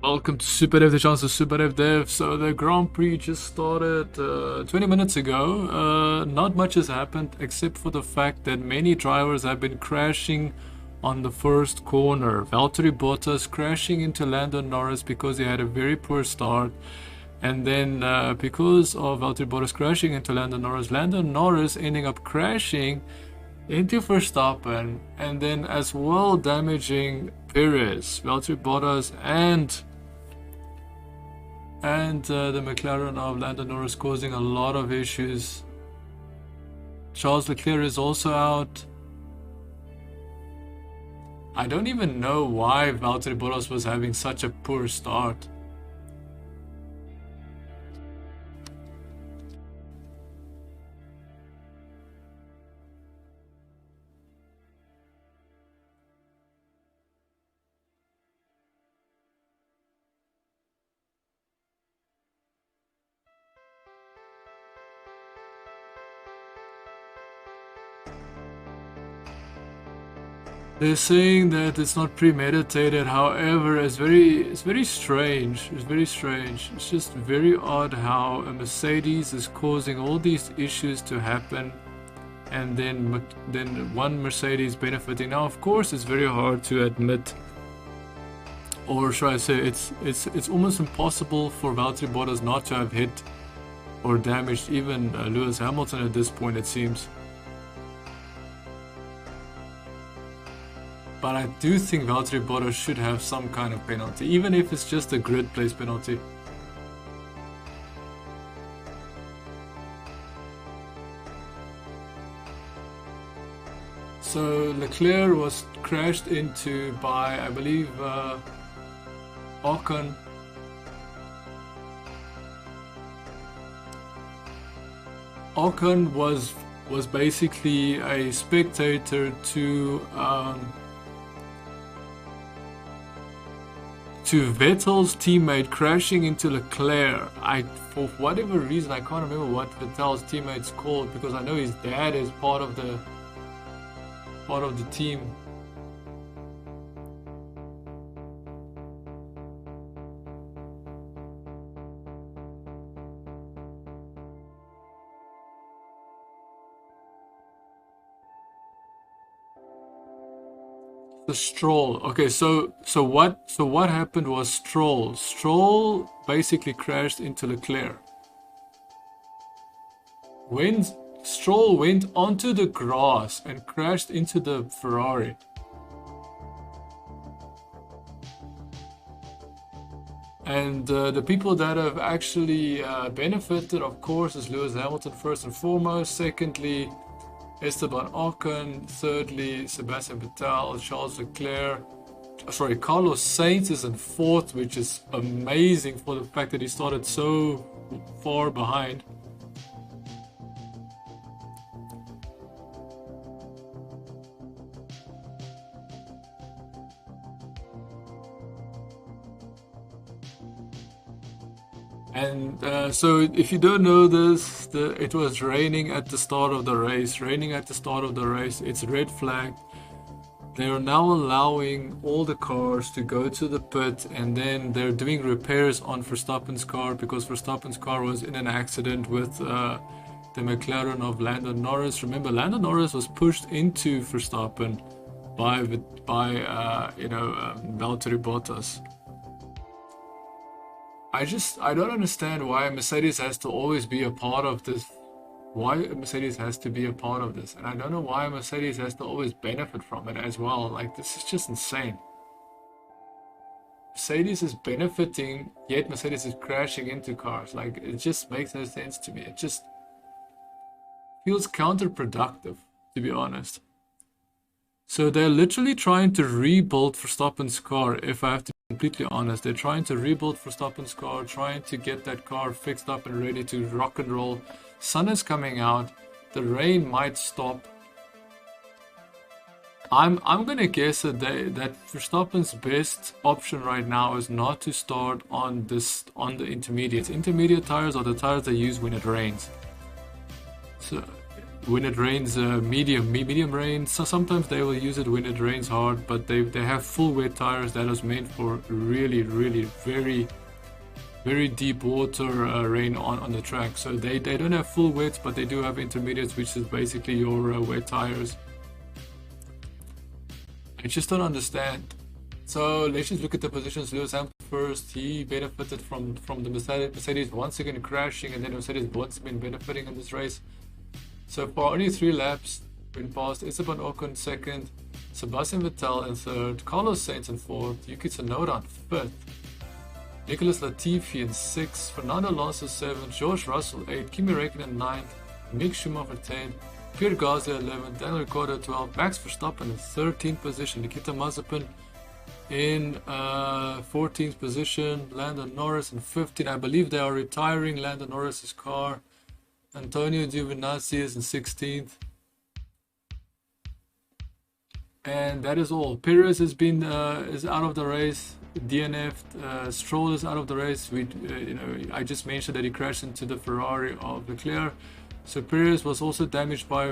Welcome to SuperDaveDev, the chance of SuperDaveDev. So the Grand Prix just started 20 minutes ago. Not much has happened except for the fact that many drivers have been crashing on the first corner. Valtteri Bottas crashing into Lando Norris because he had a very poor start. And then because of Valtteri Bottas crashing into Lando Norris ending up crashing into Verstappen, and then as well damaging Perez, Valtteri Bottas, and the McLaren of Lando Norris, causing a lot of issues. Charles Leclerc is also out. I don't even know why Valtteri Bottas was having such a poor start. They're saying that it's not premeditated. However, it's very strange. It's very strange. It's just very odd how a Mercedes is causing all these issues to happen, and then one Mercedes benefiting. Now, of course, it's very hard to admit, or should I say, it's almost impossible for Valtteri Bottas not to have hit or damaged even Lewis Hamilton at this point, it seems. But I do think Valtteri Bottas should have some kind of penalty, even if it's just a grid place penalty. So Leclerc was crashed into by, I believe, Ocon. Ocon was basically a spectator to Vettel's teammate crashing into Leclerc. For whatever reason, I can't remember what Vettel's teammate's called, because I know his dad is part of the team. The Stroll. Okay, so what happened was Stroll basically crashed into Leclerc. When Stroll went onto the grass and crashed into the Ferrari. And the people that have actually benefited, of course, is Lewis Hamilton first and foremost. Secondly, Esteban Ocon. Thirdly, Sebastian Vettel, Charles Leclerc. Sorry, Carlos Sainz is in fourth, which is amazing for the fact that he started so far behind. And so if you don't know this, it was raining at the start of the race. It's red flag. They are now allowing all the cars to go to the pit, and then they're doing repairs on Verstappen's car, because Verstappen's car was in an accident with the McLaren of Lando Norris. Remember, Lando Norris was pushed into Verstappen by Valtteri Bottas. I don't understand why Mercedes has to always be a part of this. Why Mercedes has to be a part of this. And I don't know why Mercedes has to always benefit from it as well. Like, this is just insane. Mercedes is benefiting, yet Mercedes is crashing into cars. Like, it just makes no sense to me. It just feels counterproductive, to be honest. So they're literally trying to rebuild Verstappen's car, if I have to be completely honest. They're trying to rebuild Verstappen's car, trying to get that car fixed up and ready to rock and roll. Sun is coming out. The rain might stop. I'm gonna guess that Verstappen's best option right now is not to start on the intermediates. Intermediate tires are the tires they use when it rains. So when it rains medium rain. So sometimes they will use it when it rains hard, but they have full wet tires that is meant for really very deep water rain on the track. So they don't have full wets, but they do have intermediates, which is basically your wet tires. I just don't understand. So let's just look at the positions. Lewis Hamilton first, he benefited from the Mercedes once again crashing, and then Mercedes once been benefiting in this race. So for only 3 laps, went past Esteban Ocon second, Sebastian Vettel in third, Carlos Sainz in fourth, Yuki Tsunoda in fifth, Nicholas Latifi in 6th, Fernando Alonso 7th, George Russell 8th, Kimi Räikkönen 9th, Mick Schumacher 10th, Pierre Gasly 11th, Daniel Ricciardo 12th, Max Verstappen in 13th position, Nikita Mazepin in 14th position, Lando Norris in 15th. I believe they are retiring Lando Norris's car. Antonio Giovinazzi is in 16th. And that is all. Perez has been is out of the race. DNF'd. Stroll is out of the race. I just mentioned that he crashed into the Ferrari of Leclerc. So Perez was also damaged by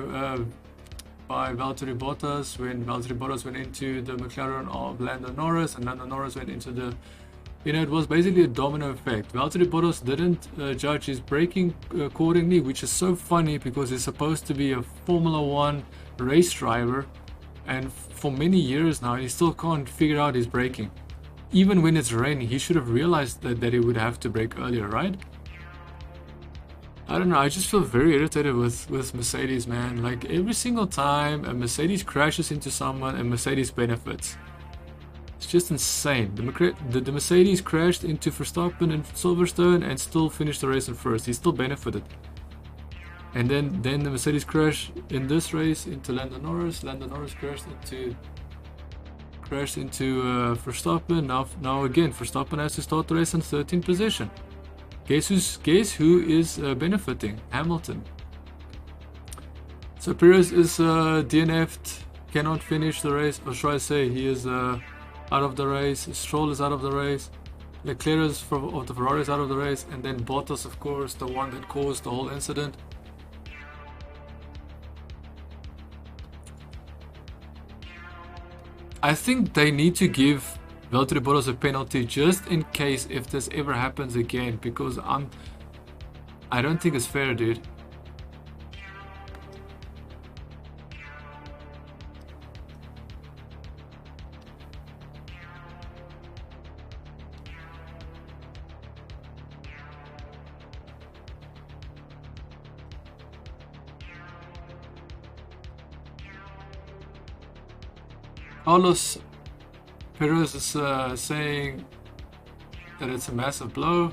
Valtteri Bottas when Valtteri Bottas went into the McLaren of Lando Norris, and Lando Norris went into the... it was basically a domino effect. Valtteri Bottas didn't judge his braking accordingly, which is so funny because he's supposed to be a Formula 1 race driver, and for many years now he still can't figure out his braking. Even when it's raining, he should have realized that he would have to brake earlier, right? I don't know, I just feel very irritated with Mercedes, man. Like, every single time a Mercedes crashes into someone, a Mercedes benefits. It's just insane. The Mercedes crashed into Verstappen in Silverstone and still finished the race in first. He still benefited. And then the Mercedes crashed in this race into Lando Norris. Lando Norris crashed into Verstappen. Now again, Verstappen has to start the race in 13th position. Guess who is benefiting? Hamilton. So Perez is DNF'd, cannot finish the race, or should I say he is out of the race. Stroll is out of the race. Leclerc of the Ferrari is out of the race, and then Bottas, of course, the one that caused the whole incident. I think they need to give Valtteri Bottas a penalty just in case if this ever happens again, because I don't think it's fair, dude. Carlos Perez is saying that it's a massive blow.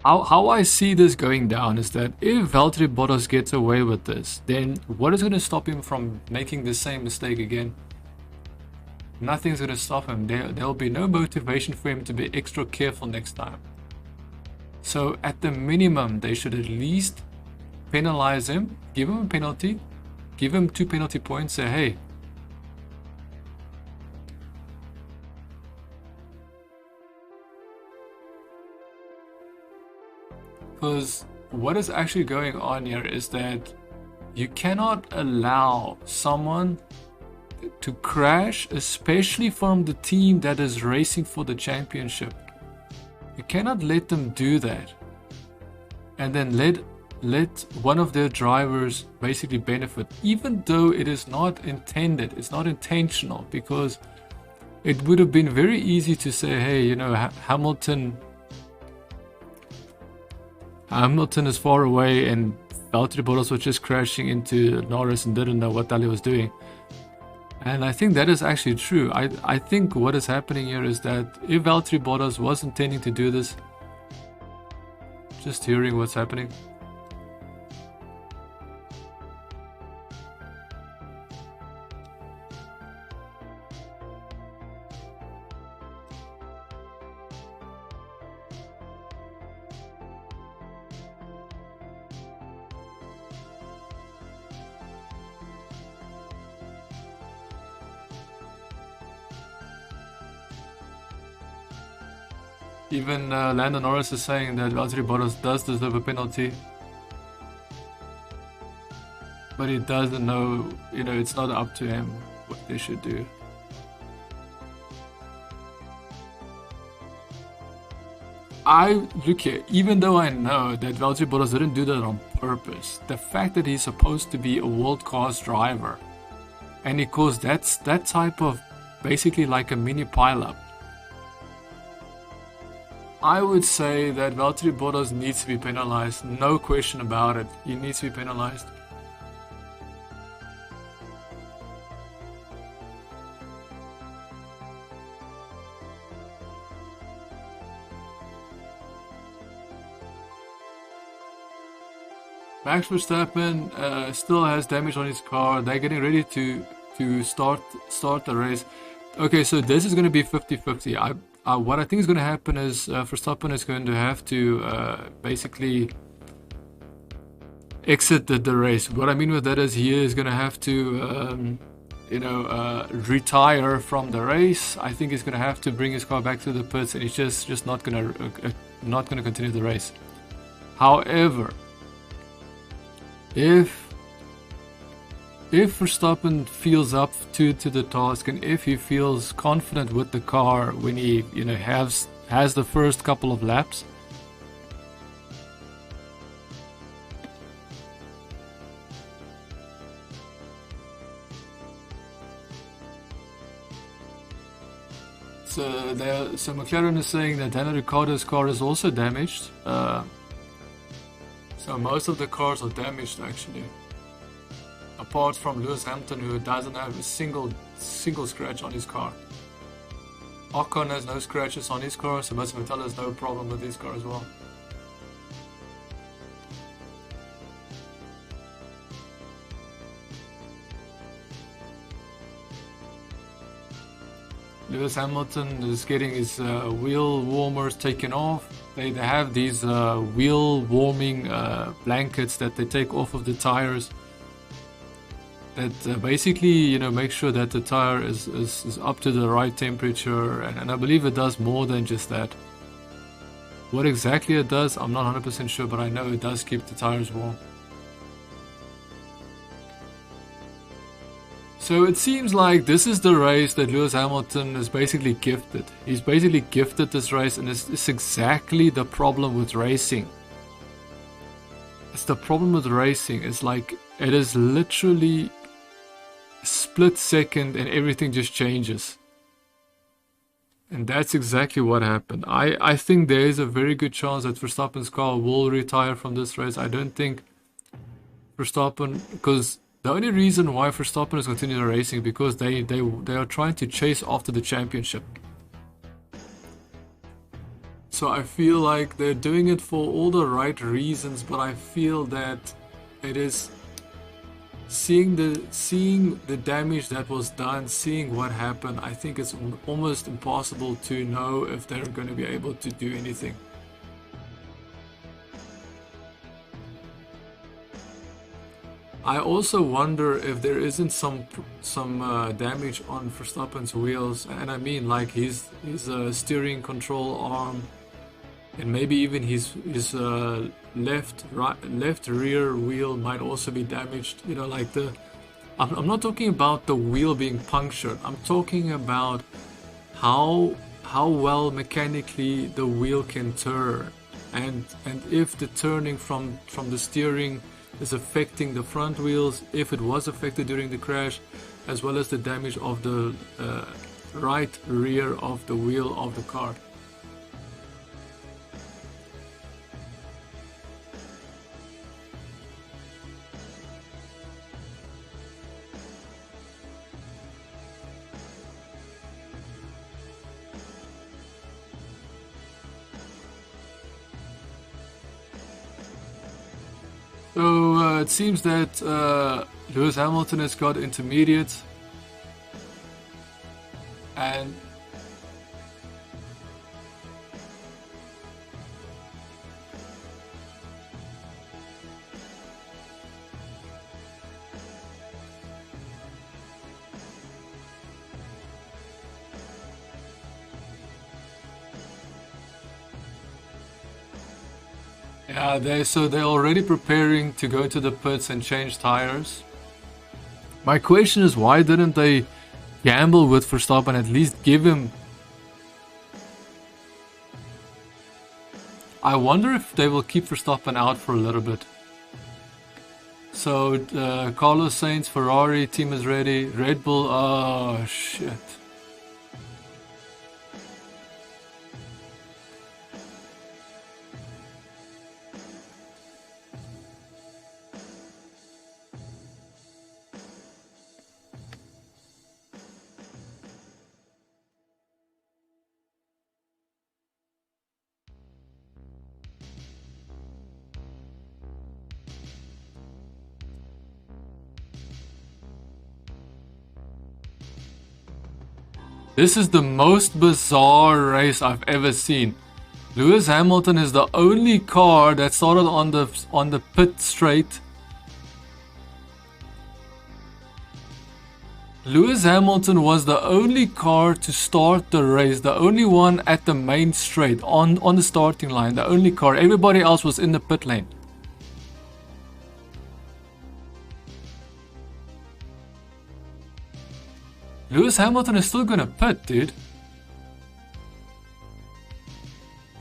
How I see this going down is that if Valtteri Bottas gets away with this, then what is going to stop him from making the same mistake again? Nothing's going to stop him. There'll be no motivation for him to be extra careful next time. So at the minimum, they should at least penalize him, give him a penalty, give him 2 penalty points, say, hey, because what is actually going on here is that you cannot allow someone to crash, especially from the team that is racing for the championship. You cannot let them do that and then let one of their drivers basically benefit, even though it is not intended, it's not intentional, because it would have been very easy to say, hey, you know, Hamilton is far away and Valtteri Bottas was just crashing into Norris and didn't know what the hell he was doing. And I think that is actually true. I think what is happening here is that if Valtteri Bottas was intending to do this, just hearing what's happening, Even Lando Norris is saying that Valtteri Bottas does deserve a penalty. But he doesn't know, it's not up to him what they should do. Look here, even though I know that Valtteri Bottas didn't do that on purpose, the fact that he's supposed to be a world-class driver, and he caused that type of, basically like a mini pileup, I would say that Valtteri Bottas needs to be penalized, no question about it. He needs to be penalized. Max Verstappen still has damage on his car. They're getting ready to start the race. Okay, so this is going to be 50-50. What I think is going to happen is Verstappen is going to have to basically exit the race. What I mean with that is he is going to have to retire from the race. I think he's going to have to bring his car back to the pits, and he's just not going to continue the race. However, if Verstappen feels up to the task, and if he feels confident with the car when he has the first couple of laps, so McLaren is saying that Daniel Ricciardo's car is also damaged. So most of the cars are damaged actually, apart from Lewis Hamilton, who doesn't have a single scratch on his car. Ocon has no scratches on his car, Sebastian Vettel has no problem with his car as well. Lewis Hamilton is getting his wheel warmers taken off. They have these wheel warming blankets that they take off of the tires that basically make sure that the tire is up to the right temperature, and I believe it does more than just that. What exactly it does, I'm not 100% sure, but I know it does keep the tires warm. So it seems like this is the race that Lewis Hamilton is basically gifted. He's basically gifted this race, and it's exactly the problem with racing. It's the problem with racing. It's like it is literally split second and everything just changes. And that's exactly what happened. I think there is a very good chance that Verstappen's car will retire from this race. I don't think Verstappen, because the only reason why Verstappen is continuing racing because they are trying to chase after the championship. So I feel like they're doing it for all the right reasons, but I feel that it is seeing the damage that was done, seeing what happened. I think it's almost impossible to know if they're going to be able to do anything. I also wonder if there isn't some damage on Verstappen's wheels, and I mean like his steering control arm, and maybe even his left rear wheel might also be damaged. Like I'm not talking about the wheel being punctured. I'm talking about how well mechanically the wheel can turn, and if the turning from the steering is affecting the front wheels, if it was affected during the crash, as well as the damage of the right rear of the wheel of the car. So it seems that Lewis Hamilton has got intermediate, and Yeah, they're already preparing to go to the pits and change tires. My question is, why didn't they gamble with Verstappen, at least give him... I wonder if they will keep Verstappen out for a little bit. So, Carlos Sainz, Ferrari, team is ready. Red Bull, oh shit. This is the most bizarre race I've ever seen. Lewis Hamilton is the only car that started on the pit straight. Lewis Hamilton was the only car to start the race, the only one at the main straight, on the starting line, the only car. Everybody else was in the pit lane. Lewis Hamilton is still gonna pit, dude.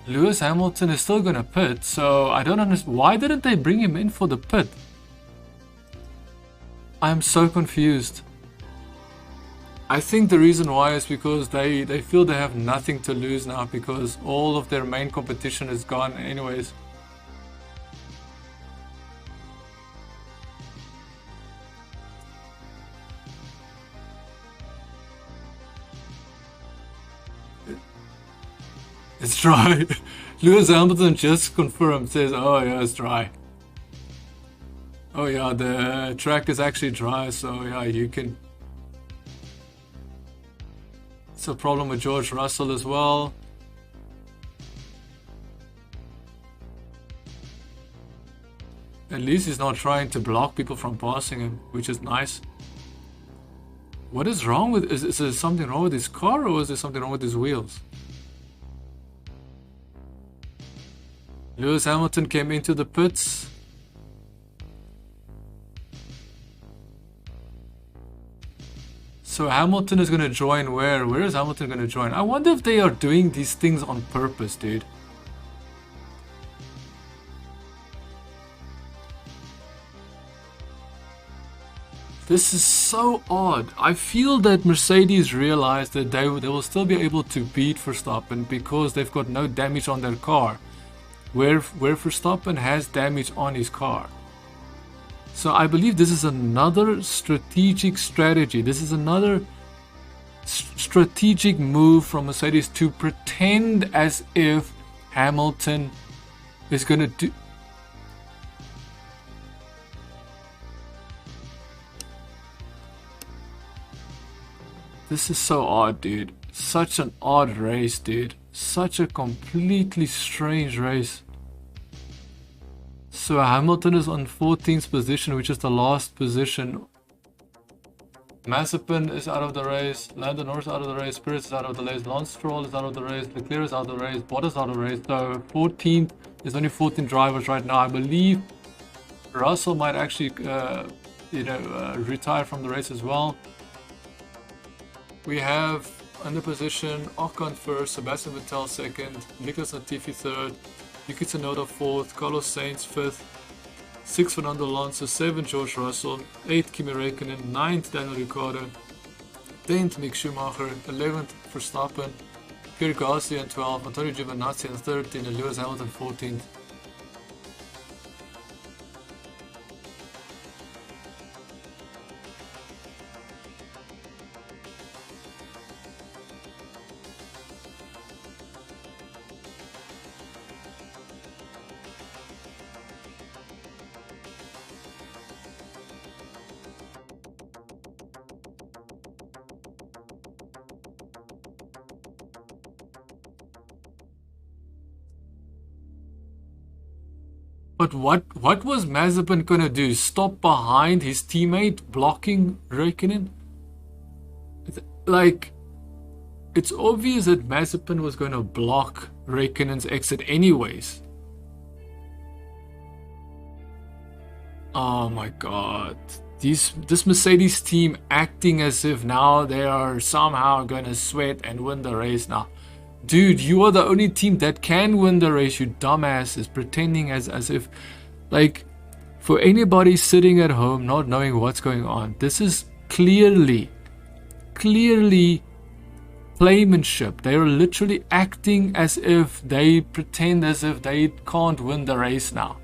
Lewis Hamilton is still gonna pit, so I don't understand. Why didn't they bring him in for the pit? I'm so confused. I think the reason why is because they feel they have nothing to lose now, because all of their main competition is gone anyways. It's dry. Lewis Hamilton just confirmed, says, oh yeah, it's dry. Oh yeah, the track is actually dry, so yeah, you can... It's a problem with George Russell as well. At least he's not trying to block people from passing him, which is nice. What is wrong with... Is there something wrong with his car, or is there something wrong with his wheels? Lewis Hamilton came into the pits. So Hamilton is going to join where? Where is Hamilton going to join? I wonder if they are doing these things on purpose, dude. This is so odd. I feel that Mercedes realized that they will still be able to beat Verstappen because they've got no damage on their car. Where Verstappen has damage on his car. So I believe this is another strategic strategy. This is another strategic move from Mercedes to pretend as if Hamilton is going to do... This is so odd, dude. Such an odd race, dude. Such a completely strange race. So Hamilton is on 14th position, which is the last position. Mazepin is out of the race. Lando Norris out of the race. Perez is out of the race. Lance Stroll is out of the race. Leclerc is out of the race. Bottas out of the race. So 14th, there's only 14 drivers right now. I believe Russell might actually, retire from the race as well. We have under position Ocon first, Sebastian Vettel second, Nicolas Latifi third, Yuki Tsunoda fourth, Carlos Sainz fifth, sixth Fernando Alonso, seventh George Russell, eighth Kimi Räikkönen, ninth Daniel Ricciardo, 10th Mick Schumacher, 11th Verstappen, Pierre Gasly and 12th, Antonio Giovinazzi and 13th, and Lewis Hamilton 14th. But what was Mazepin gonna do? Stop behind his teammate blocking Räikkönen? Like, it's obvious that Mazepin was gonna block Räikkönen's exit anyways. Oh my god. This Mercedes team acting as if now they are somehow gonna sweat and win the race now. Dude, you are the only team that can win the race, you dumbasses, pretending as if, like, for anybody sitting at home not knowing what's going on, this is clearly playmanship. They are literally acting as if they pretend as if they can't win the race now.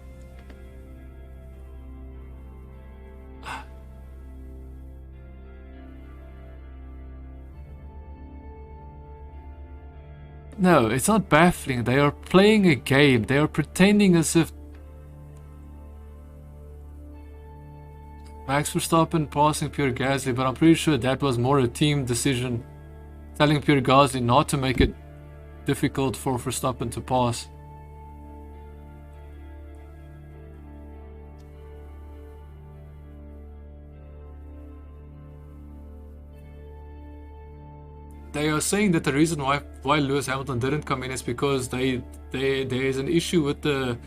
No, it's not baffling. They are playing a game. They are pretending as if Max Verstappen passing Pierre Gasly, but I'm pretty sure that was more a team decision, telling Pierre Gasly not to make it difficult for Verstappen to pass. They are saying that the reason why Lewis Hamilton didn't come in is because there is an issue with the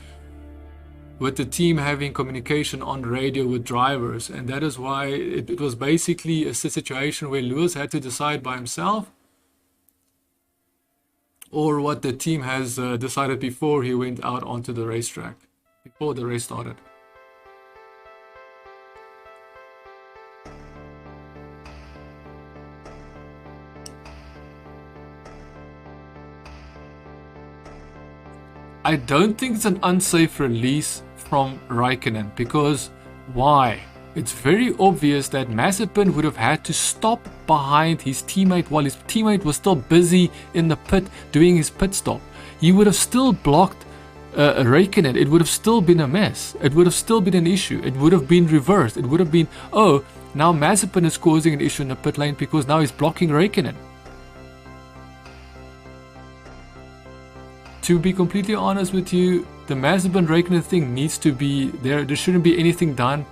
team having communication on radio with drivers, and that is why it was basically a situation where Lewis had to decide by himself, or what the team has decided before he went out onto the racetrack, before the race started. I don't think it's an unsafe release from Raikkonen, because why? It's very obvious that Mazepin would have had to stop behind his teammate while his teammate was still busy in the pit doing his pit stop. He would have still blocked Raikkonen. It would have still been a mess. It would have still been an issue. It would have been reversed. It would have been, oh, now Mazepin is causing an issue in the pit lane because now he's blocking Raikkonen. To be completely honest with you, the Mazepin Raikkonen thing needs to be there. There shouldn't be anything done.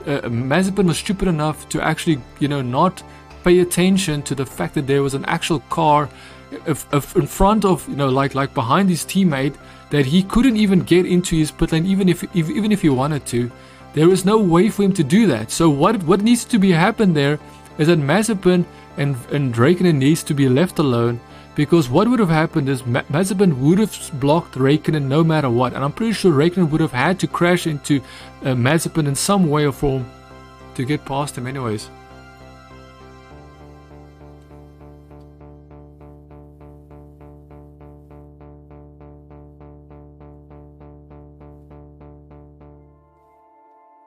Mazepin was stupid enough to actually, not pay attention to the fact that there was an actual car in front of, like behind his teammate, that he couldn't even get into his pit lane, even if he wanted to. There is no way for him to do that. So what needs to be happen there is that Mazepin and Raikkonen needs to be left alone. Because what would have happened is Mazepin would have blocked Raikkonen no matter what. And I'm pretty sure Raikkonen would have had to crash into Mazepin in some way or form to get past him anyways.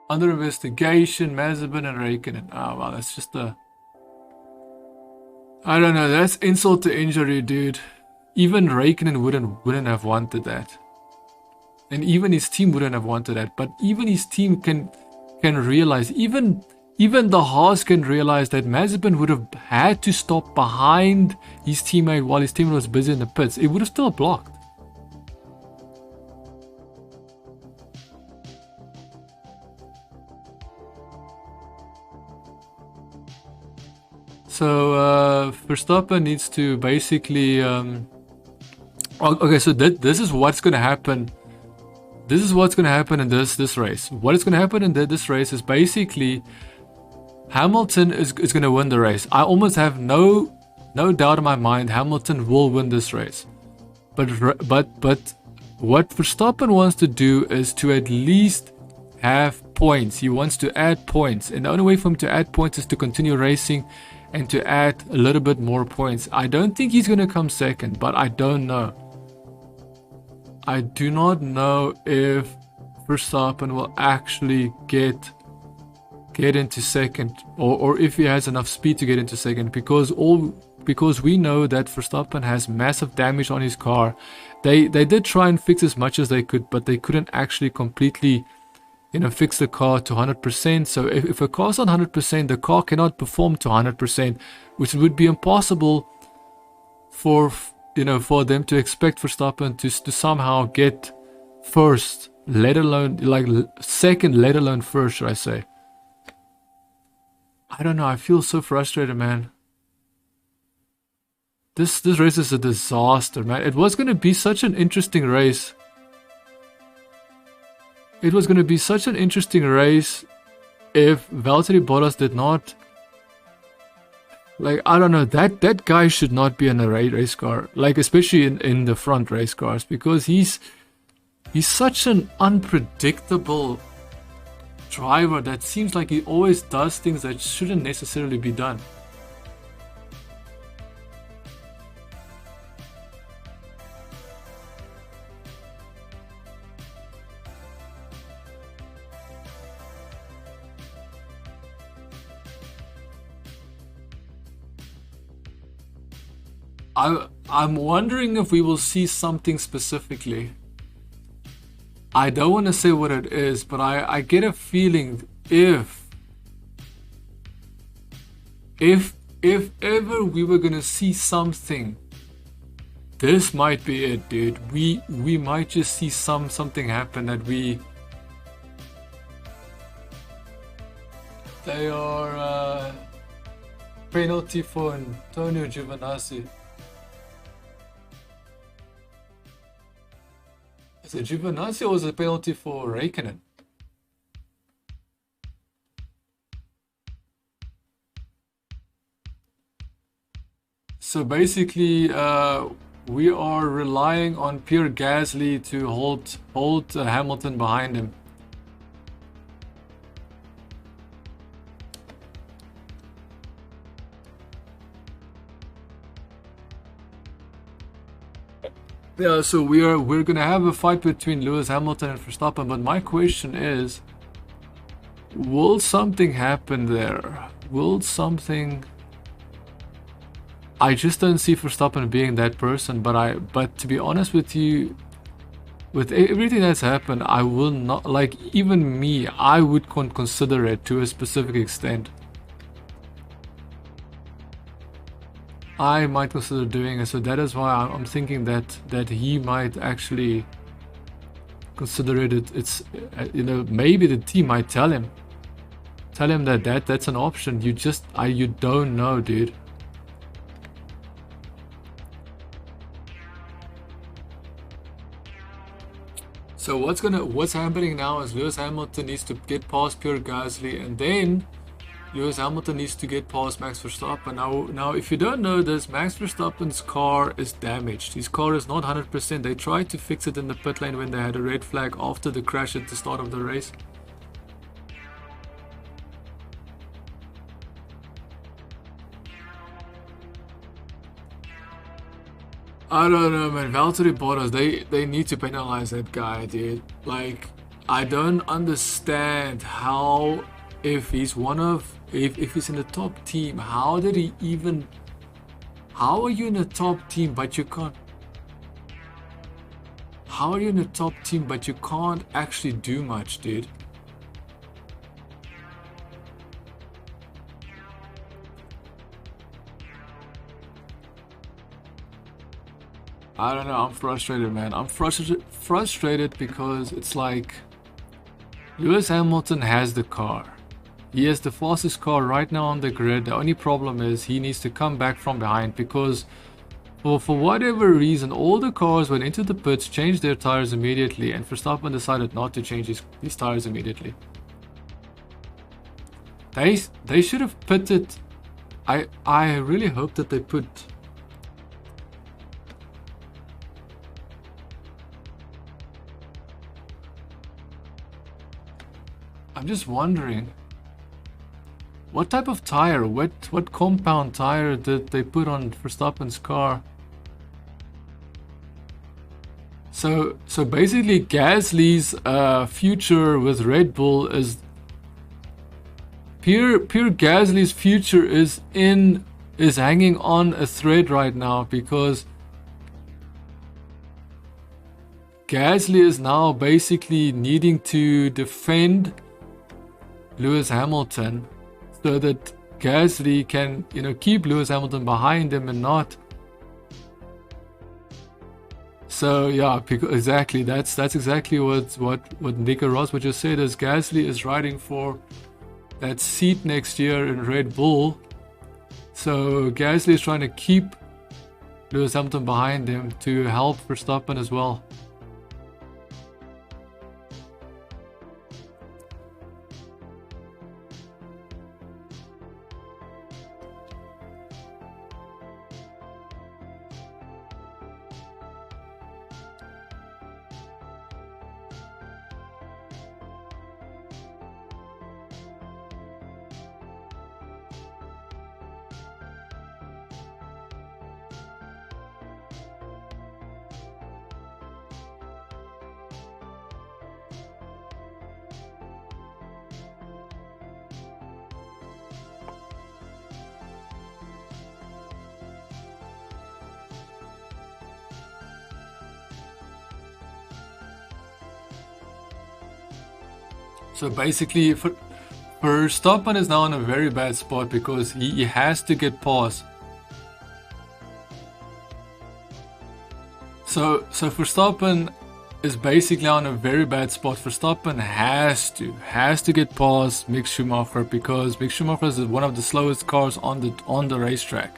Under investigation, Mazepin and Raikkonen. Oh wow, that's just a... I don't know, that's insult to injury, dude. Even Raikkonen wouldn't have wanted that. And even his team wouldn't have wanted that. But even his team can realize, even the Haas can realize that Mazepin would have had to stop behind his teammate while his teammate was busy in the pits. It would have still blocked. So Verstappen needs to basically okay, so this is what's going to happen. This is what's going to happen in this race. What is going to happen in this race is basically Hamilton is going to win the race. I almost have no doubt in my mind Hamilton will win this race. But what Verstappen wants to do is to at least have points. He wants to add points, and the only way for him to add points is to continue racing and to add a little bit more points. I don't think he's going to come second, but I don't know. I do not know if Verstappen will actually get into second, or if he has enough speed to get into second, because we know that Verstappen has massive damage on his car. They did try and fix as much as they could, but they couldn't actually completely fix the car to 100%. So if a car's on 100%, the car cannot perform to 100%, which would be impossible for them to expect Verstappen to somehow get first, let alone like second, let alone first, should I say. I don't know, I feel so frustrated, man. This race is a disaster, man. It was going to be such an interesting race. it was going to be such an interesting race if Valtteri Bottas did not, like, I don't know, that guy should not be in a race car, like especially in the front race cars, because he's such an unpredictable driver that seems like he always does things that shouldn't necessarily be done. I'm wondering if we will see something specifically. I don't want to say what it is, but I get a feeling if ever we were gonna see something, this might be it, dude. We might just see something happen that they are penalty for Antonio Giovinazzi. Is it Giovinazzi or is it a penalty for Raikkonen? So basically, we are relying on Pierre Gasly to hold Hamilton behind him. Yeah, so we're gonna have a fight between Lewis Hamilton and Verstappen, but my question is, will something happen there? Will something? I just don't see Verstappen being that person, but to be honest with you, with everything that's happened, I will not, like, even me, I would consider it to a specific extent. I might consider doing it, so that is why I'm thinking that he might actually consider it. It's you know, maybe the team might tell him that that's an option. You don't know, dude. So what's happening now is Lewis Hamilton needs to get past Pierre Gasly, and then Lewis Hamilton needs to get past Max Verstappen. Now, if you don't know this, Max Verstappen's car is damaged. His car is not 100%. They tried to fix it in the pit lane when they had a red flag after the crash at the start of the race. I don't know, man. Valtteri Bottas, they need to penalize that guy, dude. Like, I don't understand how, if he's if he's in the top team, how are you in the top team but you can't? How are you in the top team but you can't actually do much, dude? I don't know, I'm frustrated, man. I'm frustrated because it's like Lewis Hamilton has the car. He has the fastest car right now on the grid. The only problem is he needs to come back from behind because for whatever reason, all the cars went into the pits, changed their tires immediately, and Verstappen decided not to change his tires immediately. They should have pitted. I really hope that they put. I'm just wondering, what type of tire, what compound tire did they put on Verstappen's car? So basically Gasly's future with Red Bull is Pierre Gasly's future is hanging on a thread right now, because Gasly is now basically needing to defend Lewis Hamilton so that Gasly can, keep Lewis Hamilton behind him and not. So yeah, exactly. That's exactly what Nico Rosberg just said. Is Gasly is riding for that seat next year in Red Bull. So Gasly is trying to keep Lewis Hamilton behind him to help Verstappen as well. So basically, Verstappen is now in a very bad spot because he has to get past. So Verstappen is basically on a very bad spot. Verstappen has to get past Mick Schumacher because Mick Schumacher is one of the slowest cars on the racetrack.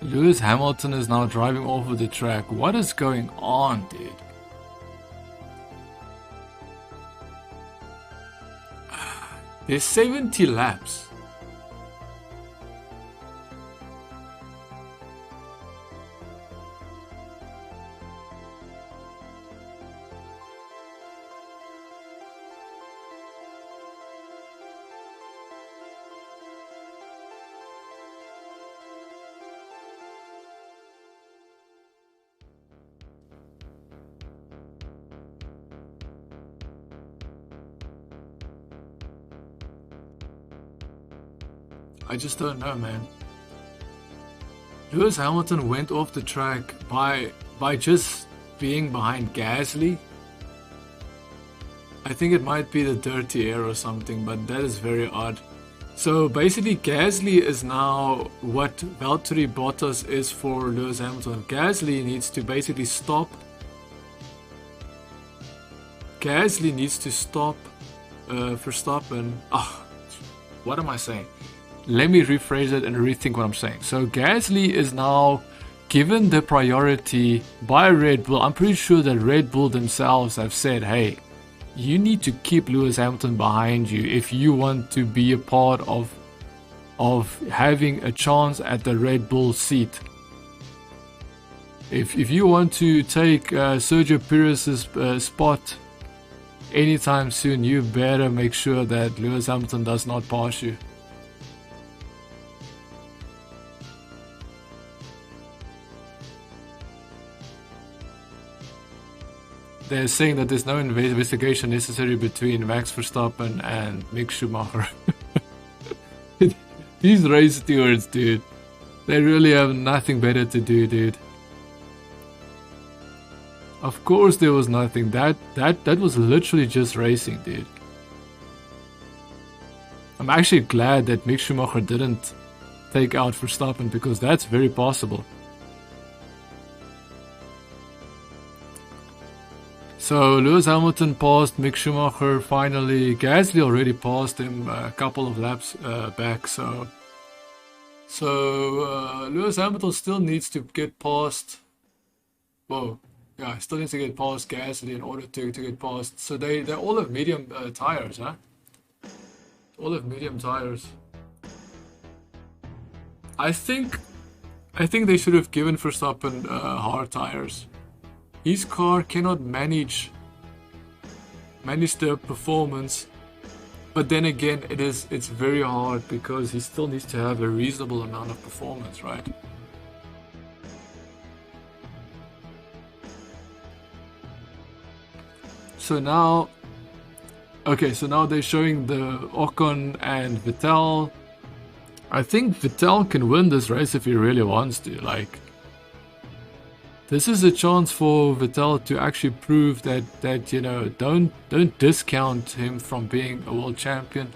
Lewis Hamilton is now driving over the track. What is going on, dude? There's 70 laps. I just don't know, man. Lewis Hamilton went off the track by just being behind Gasly. I think it might be the dirty air or something, but that is very odd. So basically Gasly is now what Valtteri Bottas is for Lewis Hamilton. Gasly needs to basically stop. Gasly needs to stop Verstappen. What am I saying? Let me rephrase it and rethink what I'm saying. So Gasly is now given the priority by Red Bull. I'm pretty sure that Red Bull themselves have said, hey, you need to keep Lewis Hamilton behind you if you want to be a part of having a chance at the Red Bull seat. If you want to take Sergio Perez's spot anytime soon, you better make sure that Lewis Hamilton does not pass you. They're saying that there's no investigation necessary between Max Verstappen and Mick Schumacher. These race stewards, dude. They really have nothing better to do, dude. Of course there was nothing. That was literally just racing, dude. I'm actually glad that Mick Schumacher didn't take out Verstappen because that's very possible. So Lewis Hamilton passed Mick Schumacher finally. Gasly already passed him a couple of laps back. So Lewis Hamilton still needs to get past. Still needs to get past Gasly in order to get past. So they all have medium tires, huh? All have medium tires. I think they should have given Verstappen hard tires. His car cannot manage the performance, but then again, it's very hard because he still needs to have a reasonable amount of performance, right? So now they're showing the Ocon and Vettel. I think Vettel can win this race if he really wants to. Like, this is a chance for Vettel to actually prove that you know, don't discount him from being a world champion.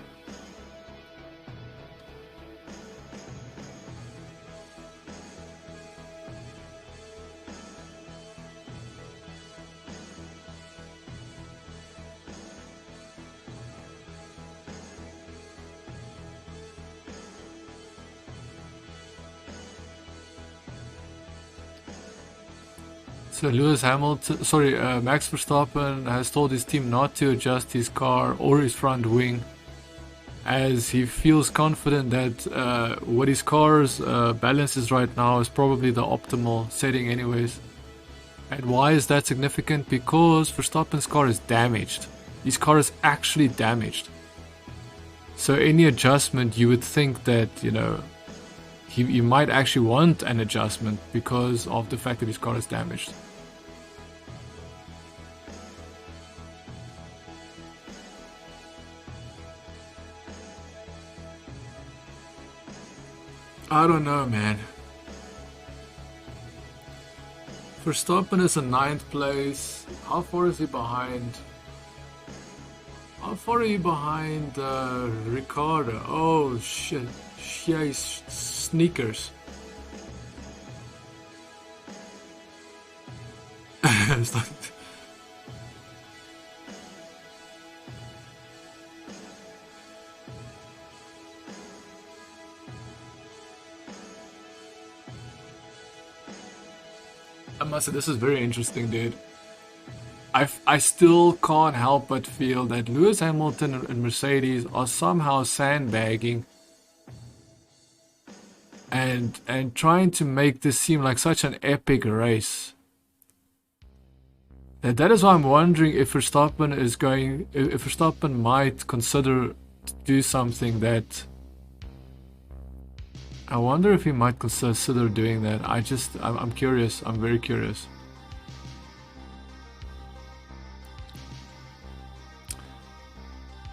So Max Verstappen has told his team not to adjust his car or his front wing, as he feels confident that what his car's balance is right now is probably the optimal setting anyways. And why is that significant? Because Verstappen's car is damaged. His car is actually damaged. So any adjustment, you would think that, you know, he might actually want an adjustment because of the fact that his car is damaged. I don't know, man. Verstappen is in 9th place. How far is he behind? How far are you behind Ricardo? Oh shit. Yeah, sneakers. I must say, this is very interesting, dude. I still can't help but feel that Lewis Hamilton and Mercedes are somehow sandbagging and trying to make this seem like such an epic race. And that is why I'm wondering if Verstappen might consider to do something that. I wonder if he might consider doing that. I'm curious. I'm very curious.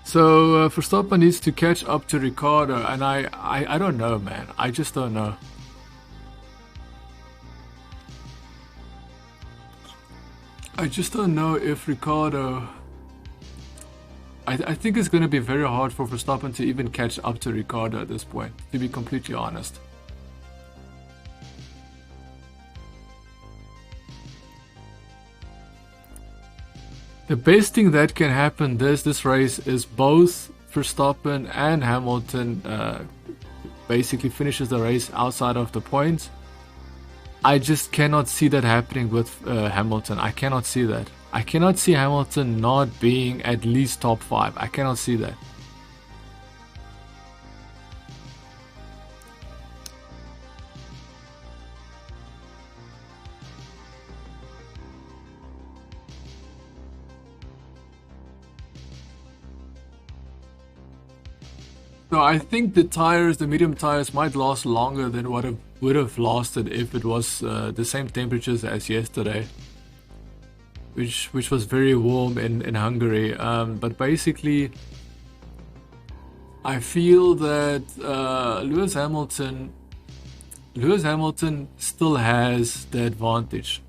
So Verstappen needs to catch up to Ricardo, and I don't know, man. I just don't know. I just don't know if Ricardo. I think it's going to be very hard for Verstappen to even catch up to Ricardo at this point, to be completely honest. The best thing that can happen this race is both Verstappen and Hamilton basically finishes the race outside of the points. I just cannot see that happening with Hamilton. I cannot see that. I cannot see Hamilton not being at least top 5. I cannot see that. So I think the medium tires might last longer than what it would have lasted if it was the same temperatures as yesterday. Which was very warm in Hungary, but basically I feel that Lewis Hamilton still has the advantage.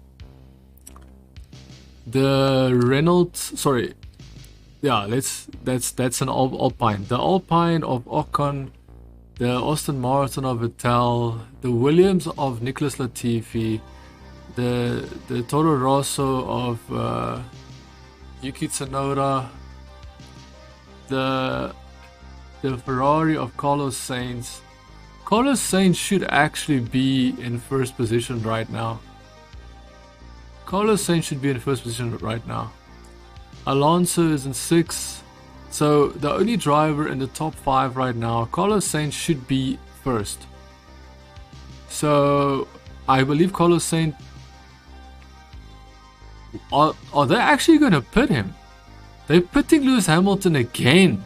The Renault, sorry, yeah, that's an Alpine. The Alpine of Ocon, the Aston Martin of Vettel, the Williams of Nicholas Latifi, the Toro Rosso of Yuki Tsunoda, the Ferrari of Carlos Sainz. Carlos Sainz should actually be in first position right now. Carlos Sainz should be in first position right now. Alonso is in 6th. So the only driver in the top 5 right now, Carlos Sainz, should be first. So I believe Carlos Sainz. Are they actually going to pit him? They're pitting Lewis Hamilton again.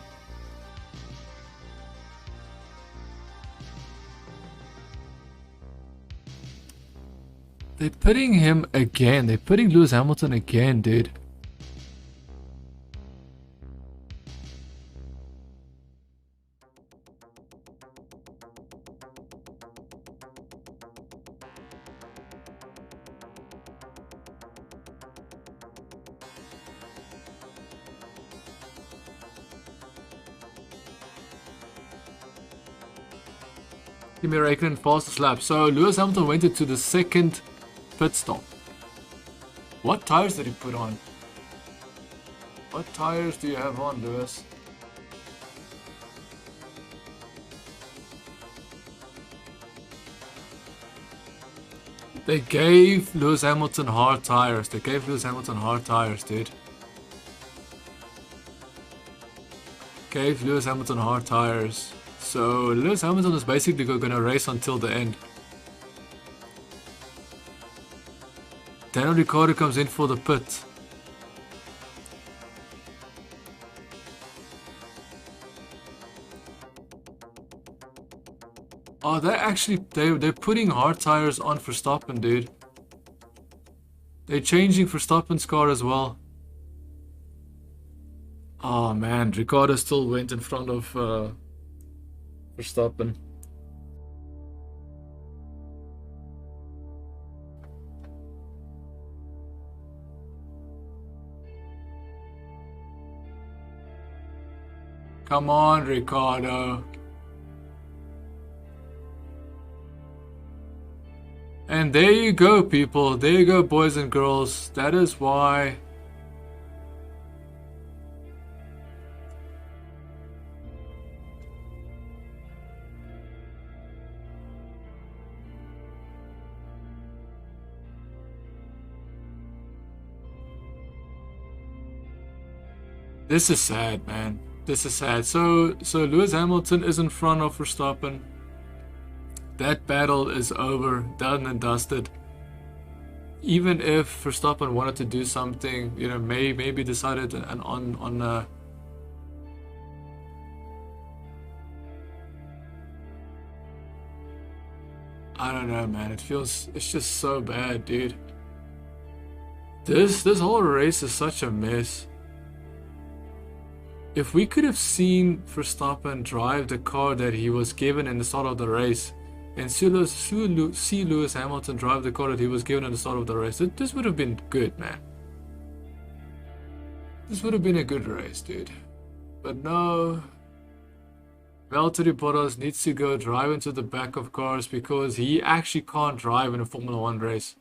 They're pitting him again. They're pitting Lewis Hamilton again, dude. Kimi Räikkönen fastest lap. So Lewis Hamilton went into the second pit stop. What tires did he put on? What tires do you have on, Lewis? They gave Lewis Hamilton hard tires. They gave Lewis Hamilton hard tires, dude. Gave Lewis Hamilton hard tires. So Lewis Hamilton is basically going to race until the end. Daniel Ricciardo comes in for the pit. Oh, they're putting hard tires on Verstappen, dude. They're changing Verstappen's car as well. Oh man, Ricciardo still went in front of Verstappen. Come on, Ricardo. And there you go, people. There you go, boys and girls. That is why this is sad, man. This is sad. So Lewis Hamilton is in front of Verstappen. That battle is over, done and dusted. Even if Verstappen wanted to do something, you know, maybe decided on I don't know, man. It's just so bad, dude. This whole race is such a mess. If we could have seen Verstappen drive the car that he was given in the start of the race, and see Lewis Hamilton drive the car that he was given at the start of the race, this would have been good, man. This would have been a good race, dude. But no, Valtteri Bottas needs to go drive into the back of cars because he actually can't drive in a Formula 1 race.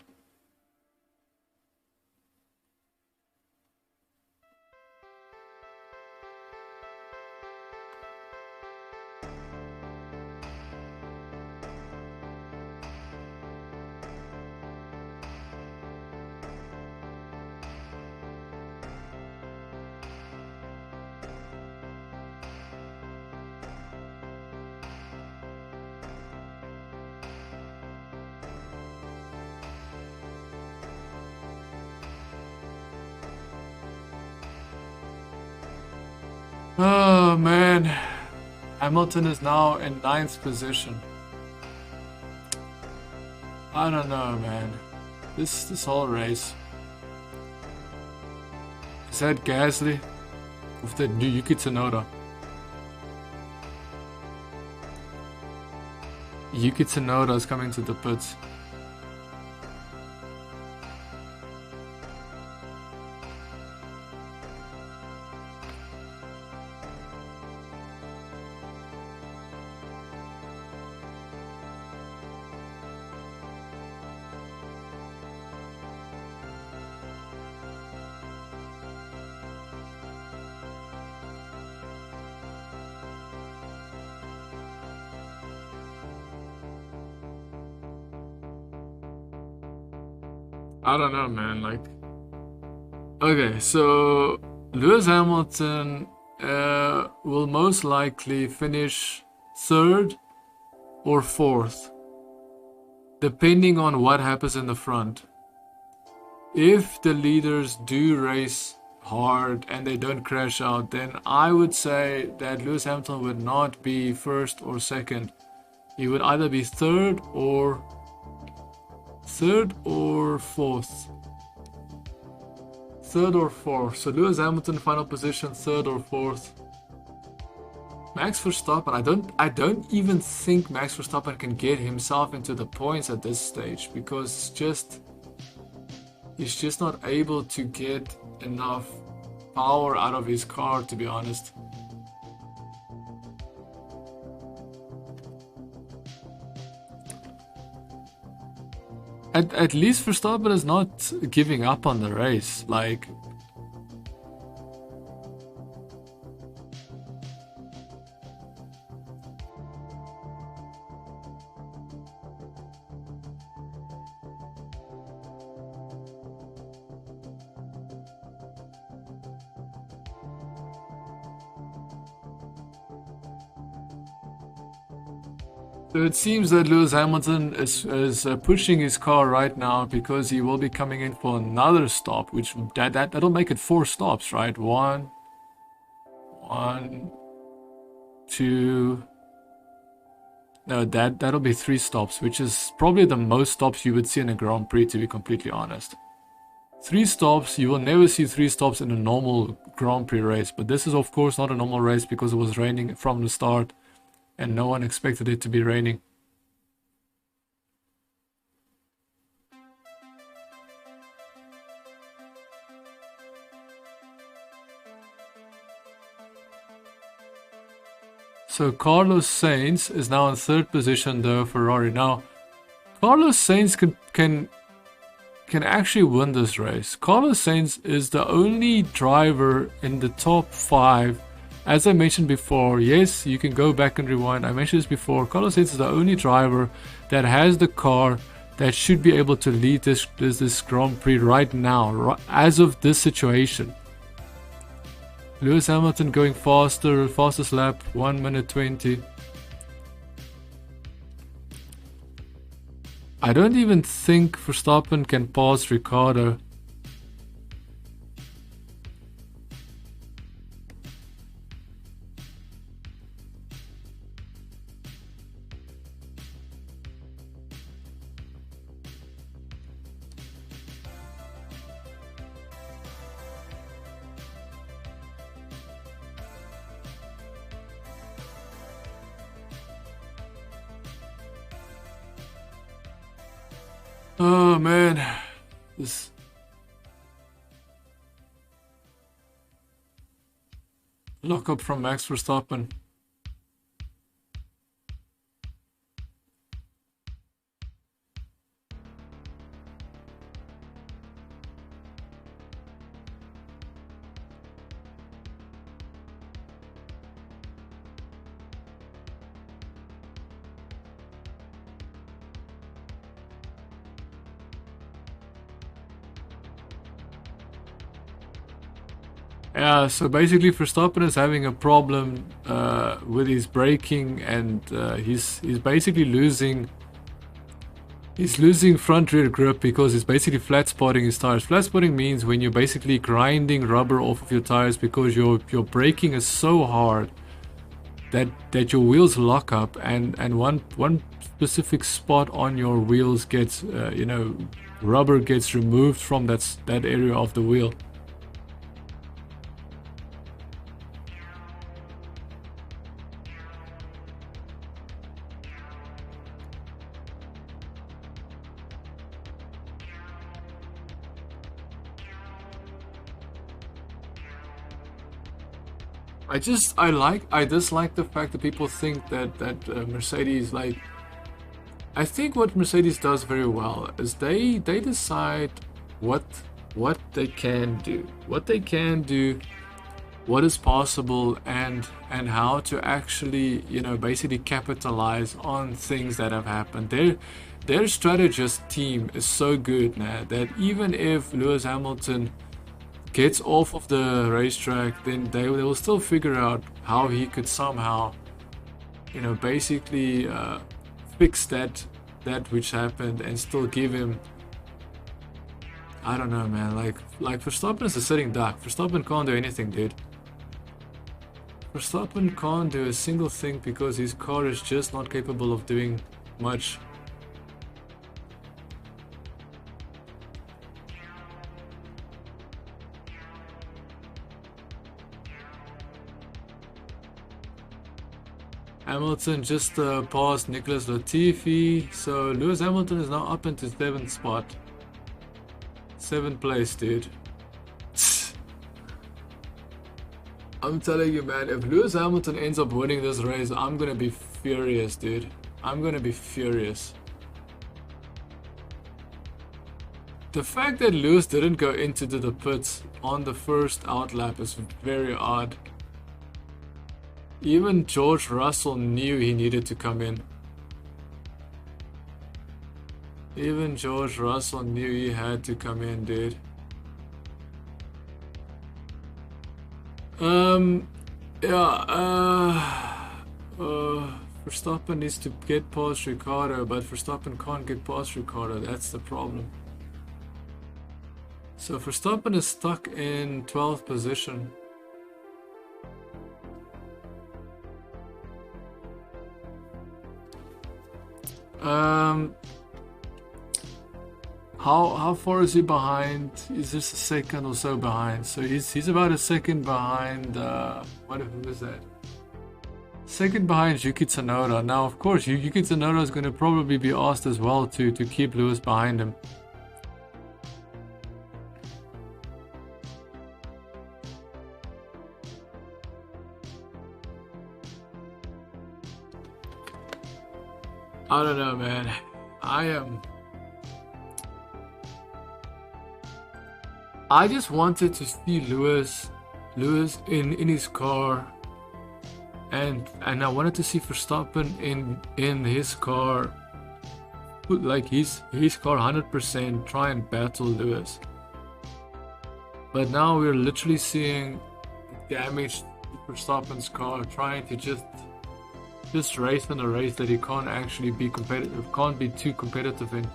Oh man, Hamilton is now in 9th position. I don't know, man. This whole race. Is that Gasly with the new Yuki Tsunoda? Yuki Tsunoda is coming to the pits. I don't know, man. Like, okay, so Lewis Hamilton will most likely finish 3rd or 4th, depending on what happens in the front. If the leaders do race hard and they don't crash out, then I would say that Lewis Hamilton would not be 1st or 2nd. He would either be 3rd or 4th. 3rd or 4th. So Lewis Hamilton final position 3rd or 4th. Max Verstappen, I don't even think Max Verstappen can get himself into the points at this stage because he's just not able to get enough power out of his car, to be honest. At least Verstappen is not giving up on the race. Like, so it seems that Lewis Hamilton is pushing his car right now because he will be coming in for another stop, which that'll make it 4 stops, right? 1, 2. No, that'll be 3 stops, which is probably the most stops you would see in a Grand Prix, to be completely honest. 3 stops, you will never see 3 stops in a normal Grand Prix race, but this is of course not a normal race because it was raining from the start. And no one expected it to be raining. So Carlos Sainz is now in third position, though, Ferrari. Now, Carlos Sainz can actually win this race. Carlos Sainz is the only driver in the top 5. As I mentioned before, yes, you can go back and rewind. I mentioned this before. Carlos Sainz is the only driver that has the car that should be able to lead this Grand Prix right now, as of this situation. Lewis Hamilton going faster, fastest lap, 1 minute 20. I don't even think Verstappen can pass Ricciardo. Oh man, this lockup from Max Verstappen. Yeah, so basically Verstappen is having a problem with his braking, and he's basically losing front rear grip because he's basically flat spotting his tires. Flat spotting means when you're basically grinding rubber off of your tires because your braking is so hard that your wheels lock up, and one specific spot on your wheels gets rubber gets removed from that area of the wheel. I dislike the fact that people think that Mercedes, like, I think what Mercedes does very well is they decide what they can do, what is possible, and how to actually, basically capitalize on things that have happened. Their strategist team is so good now that even if Lewis Hamilton gets off of the racetrack, then they will still figure out how he could somehow, basically fix that which happened and still give him, I don't know, man, like Verstappen is a sitting duck. Verstappen can't do anything, dude. Verstappen can't do a single thing because his car is just not capable of doing much. Hamilton just passed Nicholas Latifi, so Lewis Hamilton is now up into 7th spot. 7th place, dude. I'm telling you, man, if Lewis Hamilton ends up winning this race, I'm gonna be furious, dude. I'm gonna be furious. The fact that Lewis didn't go into the pits on the first outlap is very odd. Even George Russell knew he needed to come in. Even George Russell knew he had to come in, dude. Verstappen needs to get past Ricciardo, but Verstappen can't get past Ricciardo. That's the problem. So Verstappen is stuck in 12th position. How far is he behind? Is this a second or so behind? So he's about a second behind. Who is that? Second behind Yuki Tsunoda. Now, of course, Yuki Tsunoda is going to probably be asked as well to keep Lewis behind him. I don't know, man. I just wanted to see Lewis in his car, and I wanted to see Verstappen in his car, like his car 100%, try and battle Lewis. But now we're literally seeing damaged Verstappen's car trying to just race in a race that he can't actually be competitive, can't be too competitive in.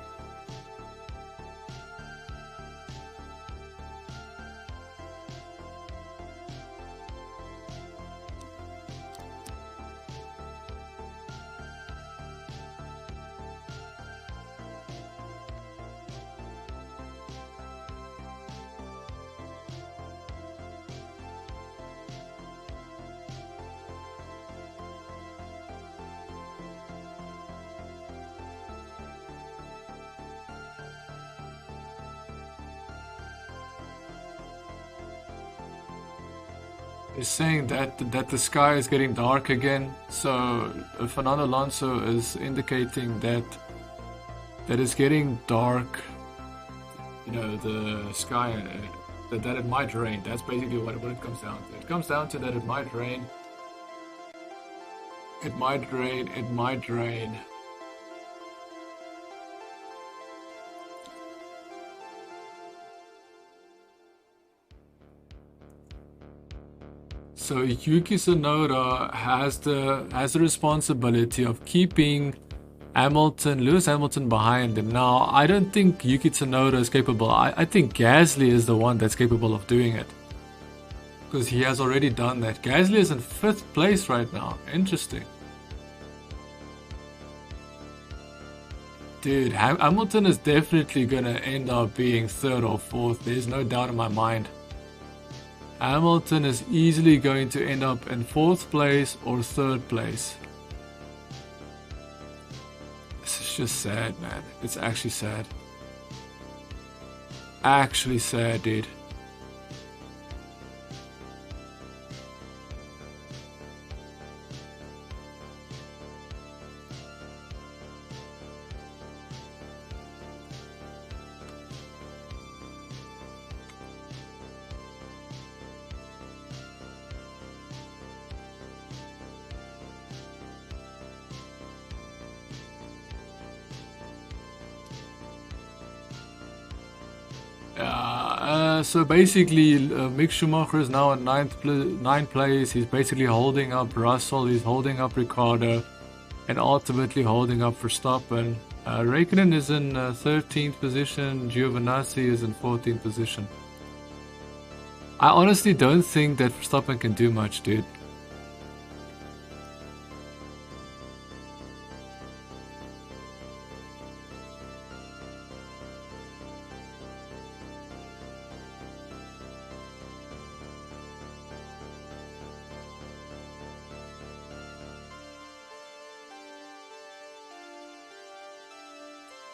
Is saying that the sky is getting dark again. So Fernando Alonso is indicating that it's getting dark. You know, the sky, that it might rain. That's basically what it comes down to. It comes down to that it might rain. It might rain. It might rain. So Yuki Tsunoda has the responsibility of keeping Lewis Hamilton behind him. Now, I don't think Yuki Tsunoda is capable. I think Gasly is the one that's capable of doing it, because he has already done that. Gasly is in 5th place right now. Interesting. Dude, Hamilton is definitely gonna end up being 3rd or 4th. There's no doubt in my mind. Hamilton is easily going to end up in 4th place or 3rd place. This is just sad, man. It's actually sad. Actually sad, dude. So basically, Mick Schumacher is now at 9th place. He's basically holding up Russell, he's holding up Ricciardo, and ultimately holding up Verstappen. Raikkonen is in 13th position, Giovinazzi is in 14th position. I honestly don't think that Verstappen can do much, dude.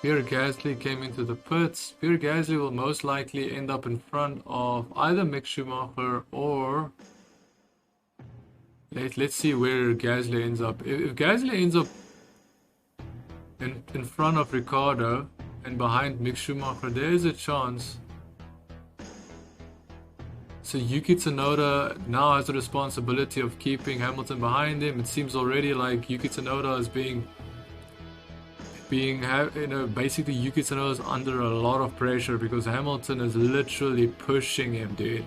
Pierre Gasly came into the pits. Pierre Gasly will most likely end up in front of either Mick Schumacher or... Let's see where Gasly ends up. If Gasly ends up in front of Ricciardo and behind Mick Schumacher, there's a chance. So Yuki Tsunoda now has the responsibility of keeping Hamilton behind him. It seems already like Yuki Tsunoda is basically Yuki Tsunoda is under a lot of pressure because Hamilton is literally pushing him, dude.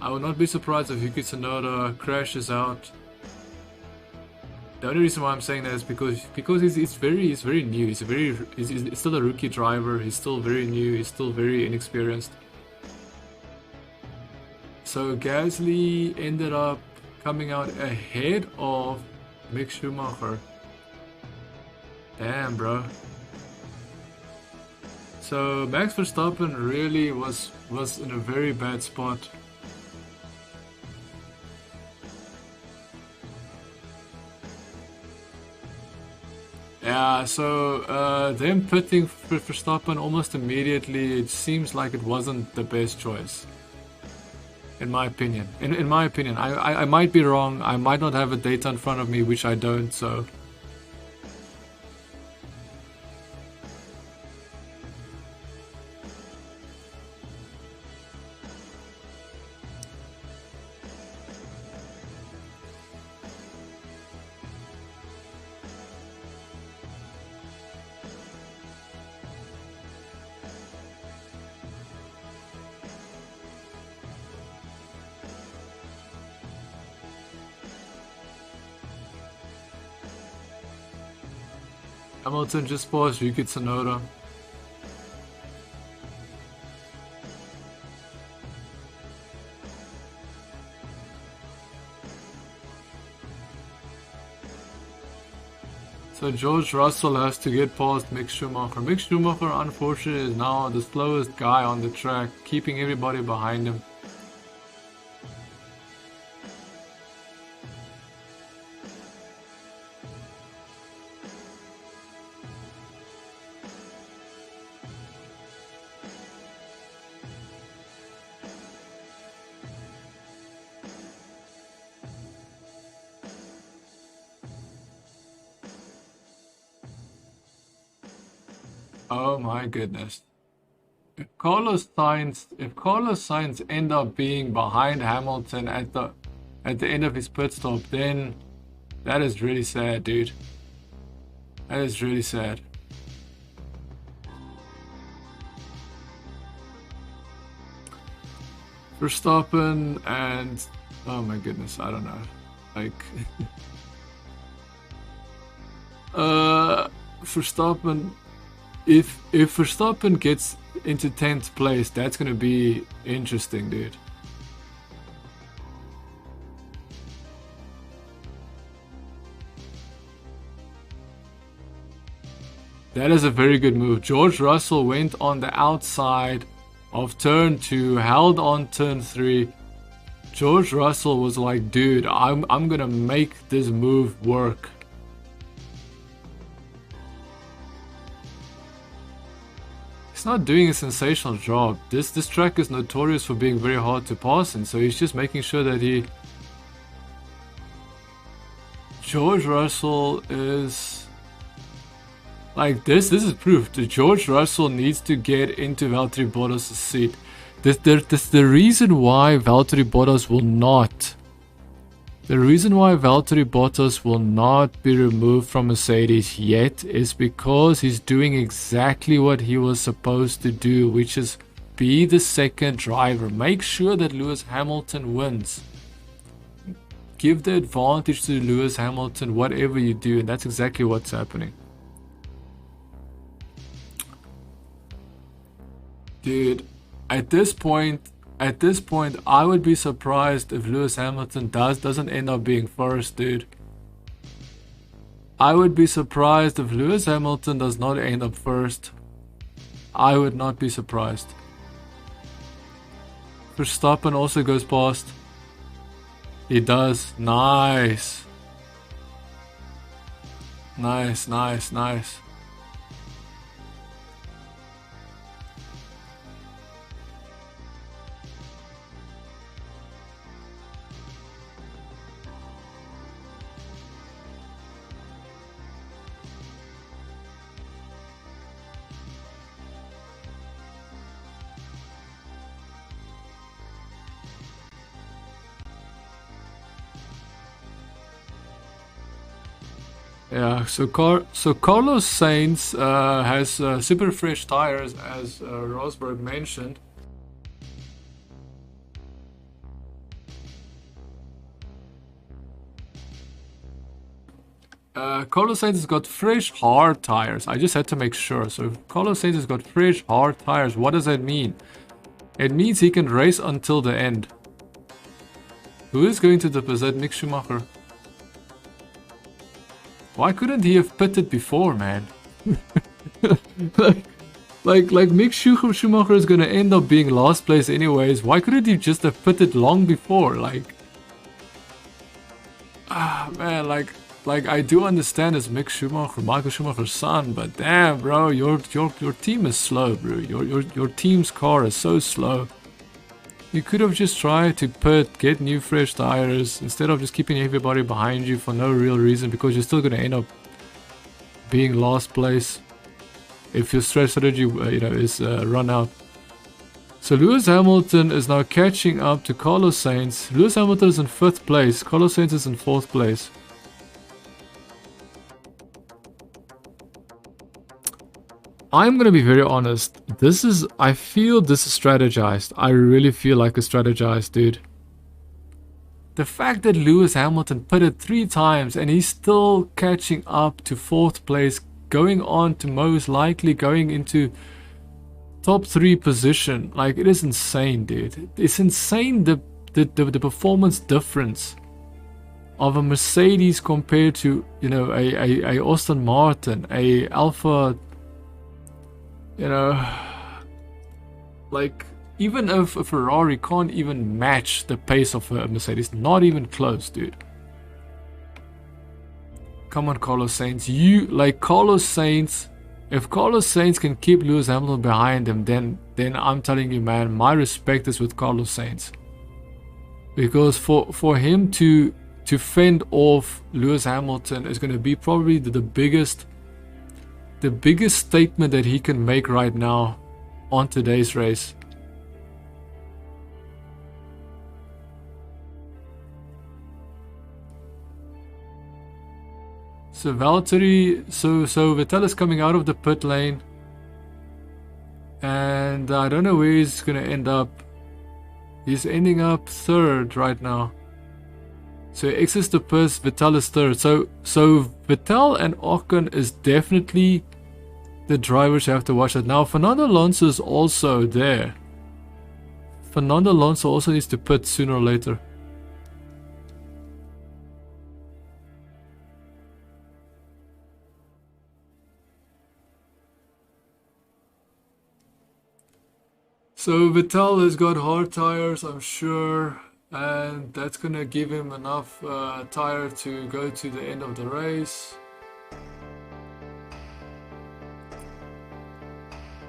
I would not be surprised if Yuki Tsunoda crashes out. The only reason why I'm saying that is because he's very new. He's still a rookie driver. He's still very new. He's still very inexperienced. So Gasly ended up coming out ahead of Mick Schumacher. Damn, bro. So Max Verstappen really was in a very bad spot. Yeah, so them pitting for Verstappen almost immediately, it seems like it wasn't the best choice. In my opinion. In my opinion. I might be wrong. I might not have a data in front of me, which I don't, so... Hamilton just passed Yuki Tsunoda. So George Russell has to get past Mick Schumacher. Mick Schumacher, unfortunately, is now the slowest guy on the track, keeping everybody behind him. Oh my goodness. If Carlos Sainz end up being behind Hamilton at the end of his pit stop, then that is really sad, dude. That is really sad. Verstappen and oh my goodness, I don't know. Like Verstappen, if Verstappen gets into 10th place, that's gonna be interesting, dude. That is a very good move. George Russell went on the outside of turn 2, held on turn 3. George Russell was like, dude, I'm gonna make this move work. He's not doing a sensational job. This track is notorious for being very hard to pass, and so he's just making sure that he... George Russell is... Like this is proof that George Russell needs to get into Valtteri Bottas' seat. This the reason why Valtteri Bottas will not. The reason why Valtteri Bottas will not be removed from Mercedes yet is because he's doing exactly what he was supposed to do, which is be the second driver. Make sure that Lewis Hamilton wins. Give the advantage to Lewis Hamilton whatever you do, and that's exactly what's happening. Dude, at this point, I would be surprised if Lewis Hamilton doesn't end up being first, dude. I would be surprised if Lewis Hamilton does not end up first. I would not be surprised. Verstappen also goes past. He does. Nice. Nice, nice, nice. Yeah, so Carlos Sainz has super fresh tires, as Rosberg mentioned. Carlos Sainz has got fresh hard tires. I just had to make sure. So Carlos Sainz has got fresh hard tires. What does that mean? It means he can race until the end. Who is going to the pit? Mick Schumacher. Why couldn't he have pitted before, man? like Mick Schumacher is gonna end up being last place anyways. Why couldn't he just have pitted long before? Like, man, like I do understand it's Mick Schumacher, Michael Schumacher's son, but damn, bro, your team is slow, bro. Your team's car is so slow. You could have just tried to get new fresh tires instead of just keeping everybody behind you for no real reason, because you're still going to end up being last place if your strategy, is run out. So Lewis Hamilton is now catching up to Carlos Sainz. Lewis Hamilton is in 5th place. Carlos Sainz is in 4th place. I'm gonna be very honest. I feel this is strategized. I really feel like it's strategized, dude. The fact that Lewis Hamilton pitted 3 times and he's still catching up to 4th place going on to most likely going into top 3 position. Like, it is insane, dude. It's insane the performance difference of a Mercedes compared to, you know, a Aston Martin, a Alpha, you know, like even if a Ferrari can't even match the pace of a Mercedes, not even close, dude. Come on, Carlos Sainz. You, like, Carlos Sainz, if Carlos Sainz can keep Lewis Hamilton behind him, then I'm telling you, man, my respect is with Carlos Sainz. Because for him to fend off Lewis Hamilton is going to be probably the biggest statement that he can make right now on today's race. So Valtteri, so Vettel is coming out of the pit lane, and I don't know where he's gonna end up. He's ending up 3rd right now. So he exits the pits, Vettel is 3rd. So Vettel and Ocon is definitely the drivers you have to watch. That now Fernando Alonso is also there. Fernando Alonso also needs to pit sooner or later. So Vettel has got hard tires, I'm sure, and that's gonna give him enough tire to go to the end of the race.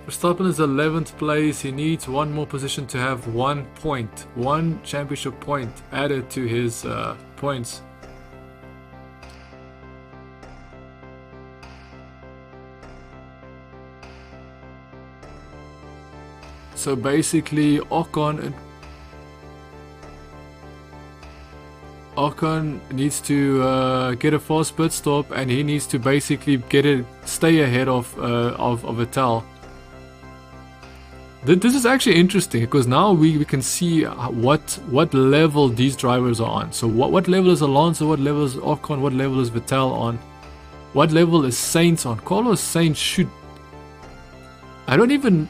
Verstappen is 11th place. He needs one more position to have 1 point, 1 championship point added to his points. So basically Ocon needs to get a fast pit stop, and he needs to basically stay ahead of Vettel. This is actually interesting because now we can see what level these drivers are on. So what level is Alonso, what level is Ocon, what level is Vettel on, what level is Sainz on. Carlos Sainz should, I don't even,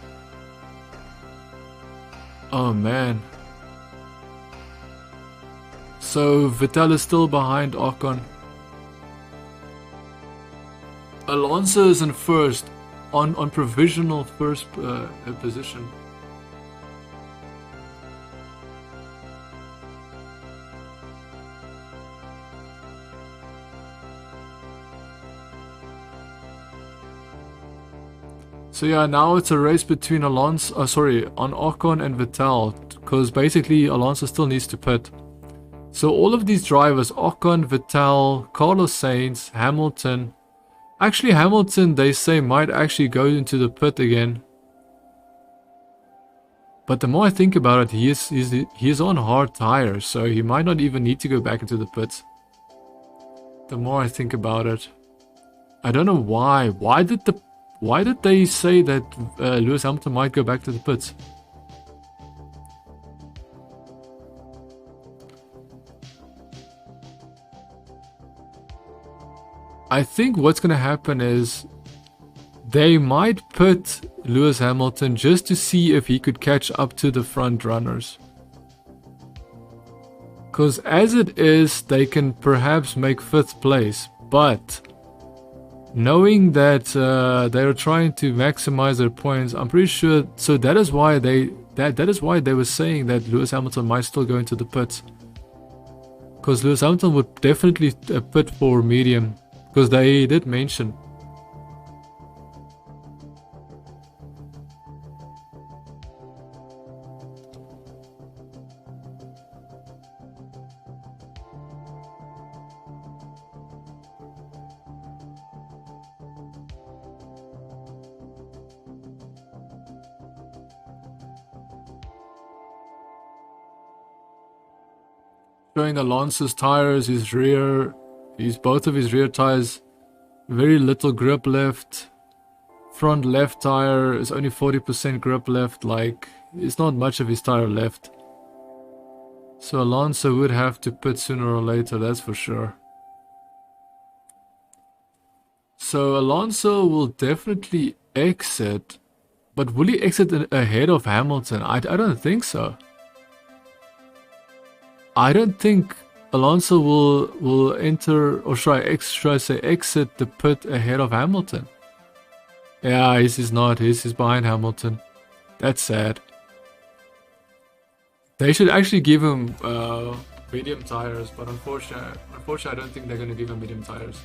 oh man. So Vettel is still behind Ocon. Alonso is in 1st. On provisional 1st position. So yeah, now it's a race between on Ocon and Vettel, because basically Alonso still needs to pit. So all of these drivers, Ocon, Vettel, Carlos Sainz, Hamilton. Actually, Hamilton, they say, might actually go into the pit again. But the more I think about it, he's on hard tires, so he might not even need to go back into the pits. The more I think about it, I don't know why. Why did they say that Lewis Hamilton might go back to the pits? I think what's going to happen is they might put Lewis Hamilton just to see if he could catch up to the front runners. Because as it is, they can perhaps make 5th place. But knowing that they're trying to maximize their points, I'm pretty sure. So that is why that is why they were saying that Lewis Hamilton might still go into the pits. Because Lewis Hamilton would definitely pit for medium. Because they did mention. Showing Alonso's tires, both of his rear tires, very little grip left. Front left tire is only 40% grip left, like it's not much of his tire left. So Alonso would have to pit sooner or later, that's for sure. So Alonso will definitely exit, but will he exit ahead of Hamilton? I don't think so. I don't think Alonso will enter, or should I say exit the pit ahead of Hamilton. Yeah, he's not. He's behind Hamilton. That's sad. They should actually give him medium tires, but unfortunately, I don't think they're going to give him medium tires.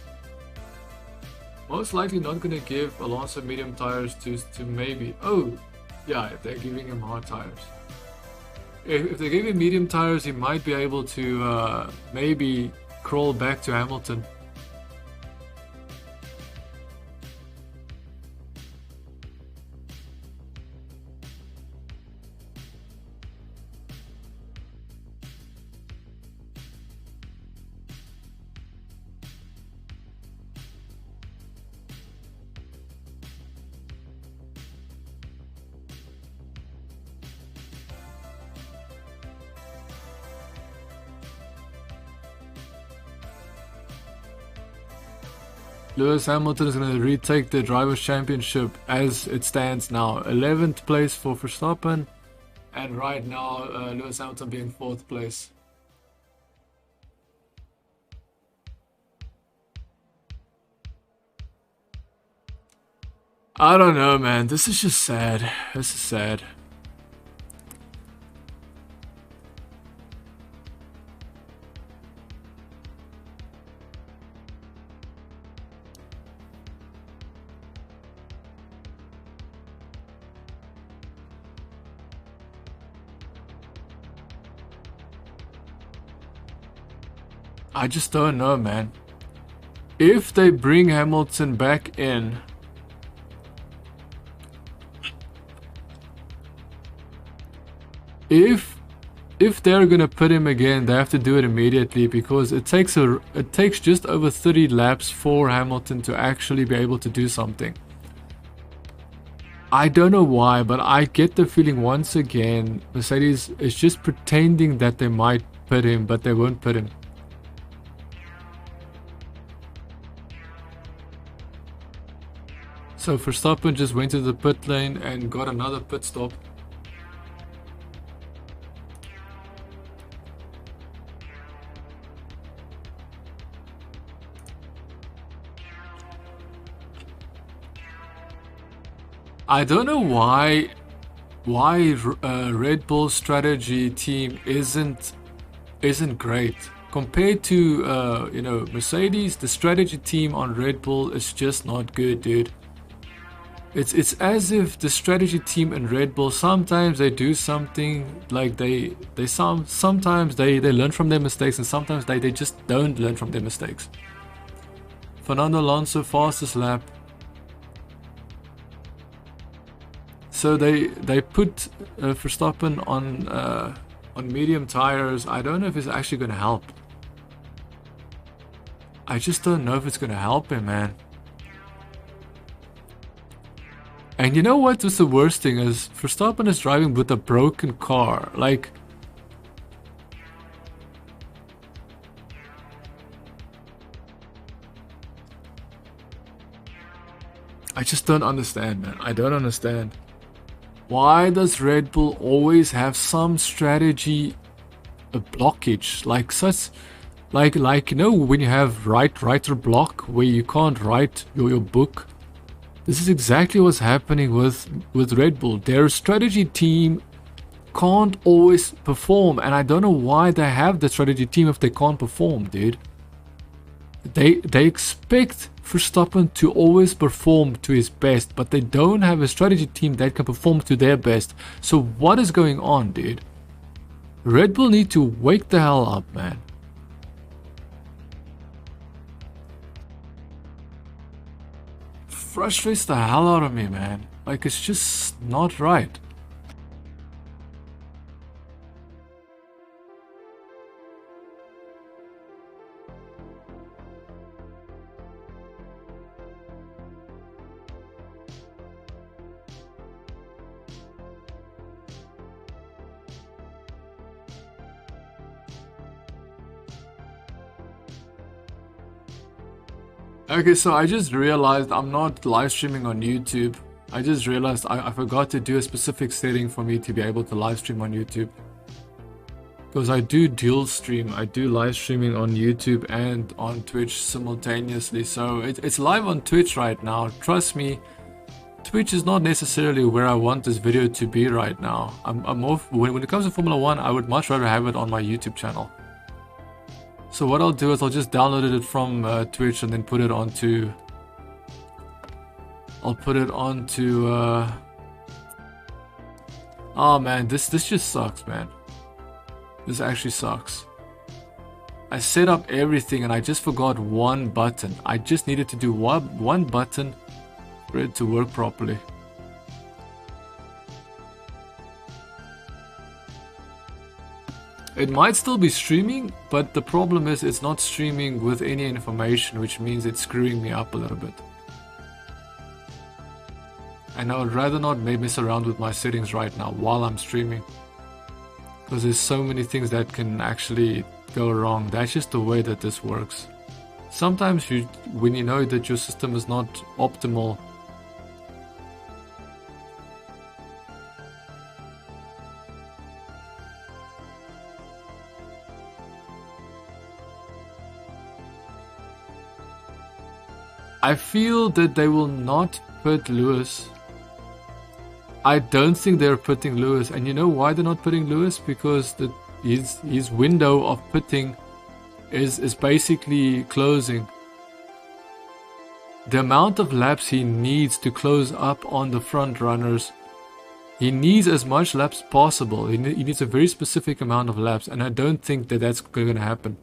Most likely not going to give Alonso medium tires to maybe... Oh, yeah, they're giving him hard tires. If they give him medium tires, he might be able to maybe crawl back to Hamilton. Lewis Hamilton is going to retake the Drivers' Championship as it stands now. 11th place for Verstappen, and right now Lewis Hamilton being 4th place. I don't know, man. This is just sad. This is sad. I just don't know, man. If they bring Hamilton back in, if they're gonna put him again, they have to do it immediately, because it takes just over 30 laps for Hamilton to actually be able to do something. I don't know why, but I get the feeling once again Mercedes is just pretending that they might put him, but they won't put him. So Verstappen just went to the pit lane and got another pit stop. I don't know why Red Bull's strategy team isn't great compared to you know, Mercedes. The strategy team on Red Bull is just not good, dude. It's as if the strategy team in Red Bull, sometimes they do something like sometimes they learn from their mistakes, and sometimes they just don't learn from their mistakes. Fernando Alonso fastest lap. So they put Verstappen on medium tires. I don't know if it's actually going to help. I just don't know if it's going to help him, man. And you know what was the worst thing is, Verstappen is driving with a broken car. Like, I just don't understand, man. I don't understand. Why does Red Bull always have some strategy blockage? Like you know, when you have writer block where you can't write your book. This is exactly what's happening with Red Bull. Their strategy team can't always perform, and I don't know why they have the strategy team if they can't perform, dude. They expect Verstappen to always perform to his best, but they don't have a strategy team that can perform to their best. So what is going on, dude? Red Bull need to wake the hell up, man. Frustrates the hell out of me, man. Like, it's just not right. Okay, so I just realized I'm not live streaming on YouTube. I just realized I forgot to do a specific setting for me to be able to live stream on YouTube. Because I do dual stream. I do live streaming on YouTube and on Twitch simultaneously. So it's live on Twitch right now. Trust me, Twitch is not necessarily where I want this video to be right now. I'm more, when it comes to Formula 1, I would much rather have it on my YouTube channel. So what I'll do is I'll just download it from Twitch and then put it onto... I'll put it onto... Oh man, this just sucks, man. This actually sucks. I set up everything and I just forgot one button. I just needed to do one button for it to work properly. It might still be streaming, but the problem is it's not streaming with any information, which means it's screwing me up a little bit. And I would rather not mess around with my settings right now while I'm streaming, because there's so many things that can actually go wrong. That's just the way that this works. Sometimes when you know that your system is not optimal, I feel that they will not put Lewis. I don't think they're putting Lewis, and you know why they're not putting Lewis? Because his window of putting is basically closing. The amount of laps he needs to close up on the front runners, he needs as much laps possible. He needs a very specific amount of laps, and I don't think that that's going to happen.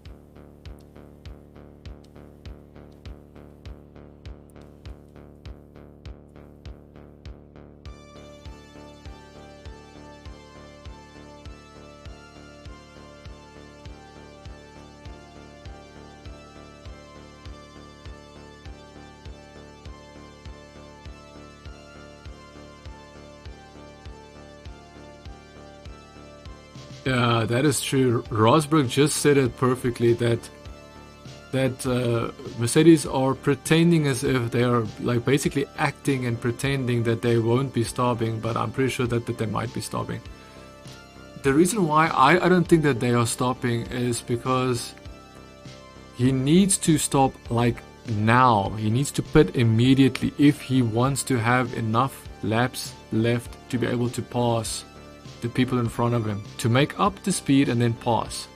Yeah, that is true. Rosberg just said it perfectly, that Mercedes are pretending as if they are like basically acting and pretending that they won't be stopping, but I'm pretty sure that they might be stopping. The reason why I don't think that they are stopping is because he needs to stop like now. He needs to pit immediately if he wants to have enough laps left to be able to pass the people in front of him, to make up the speed and then pass.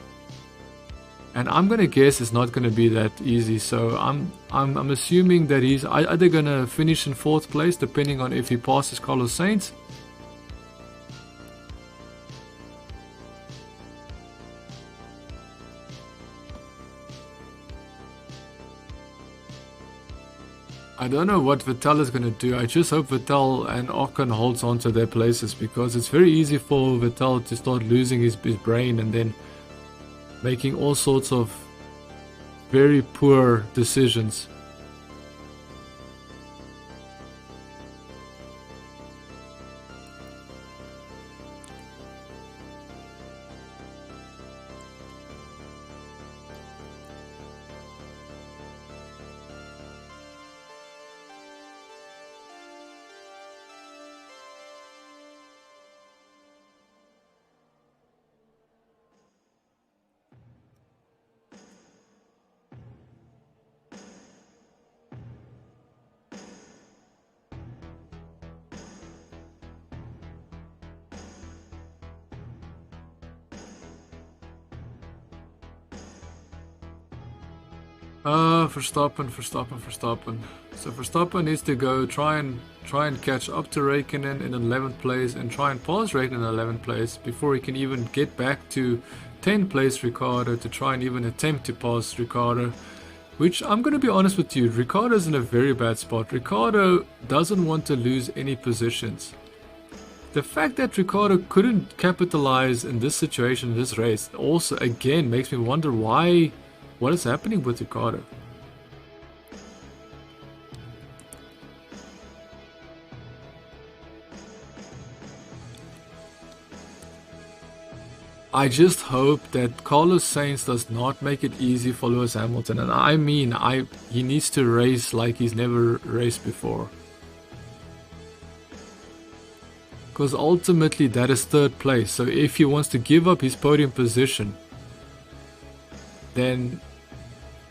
And I'm gonna guess it's not gonna be that easy, so I'm assuming that he's either gonna finish in 4th place depending on if he passes Carlos Sainz, I don't know what Vettel is going to do. I just hope Vettel and Ocon holds on to their places, because it's very easy for Vettel to start losing his brain and then making all sorts of very poor decisions. Verstappen. So Verstappen needs to go try and catch up to Raikkonen in 11th place and try and pass Raikkonen in 11th place before he can even get back to 10th place Ricciardo to try and even attempt to pass Ricciardo. Which, I'm going to be honest with you, Ricciardo's in a very bad spot. Ricciardo doesn't want to lose any positions. The fact that Ricciardo couldn't capitalize in this situation, in this race, also again makes me wonder what is happening with Ricciardo. I just hope that Carlos Sainz does not make it easy for Lewis Hamilton, and I mean, he needs to race like he's never raced before. Because ultimately that is third place. So if he wants to give up his podium position, then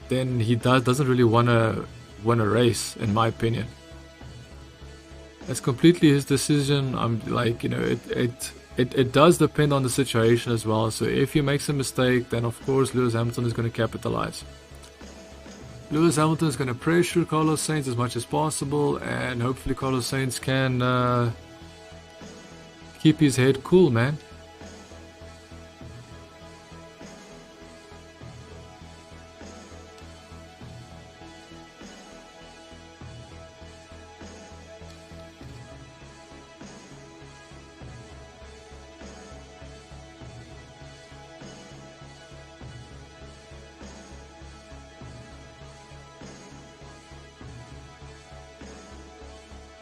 he doesn't really want to win a race, in my opinion. That's completely his decision. I'm like, you know, it does depend on the situation as well. So if he makes a mistake, then of course Lewis Hamilton is going to capitalize. Lewis Hamilton is going to pressure Carlos Sainz as much as possible, and hopefully Carlos Sainz can keep his head cool, man.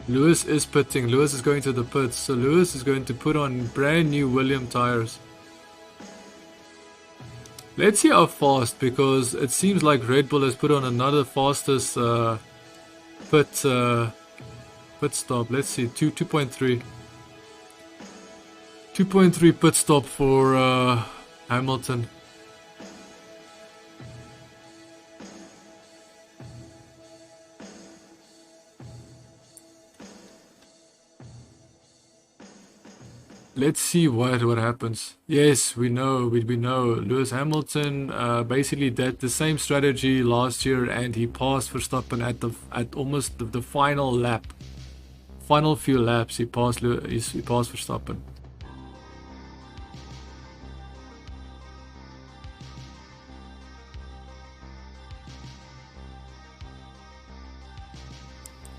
Lewis is pitting. Lewis is going to the pits. So Lewis is going to put on brand new Williams tires. Let's see how fast, because it seems like Red Bull has put on another fastest pit stop. Let's see, 2.3. 2.3 pit stop for Hamilton. Let's see what happens. Yes, we know Lewis Hamilton basically did the same strategy last year, and he passed Verstappen at almost the final lap. Final few laps, he passed Verstappen.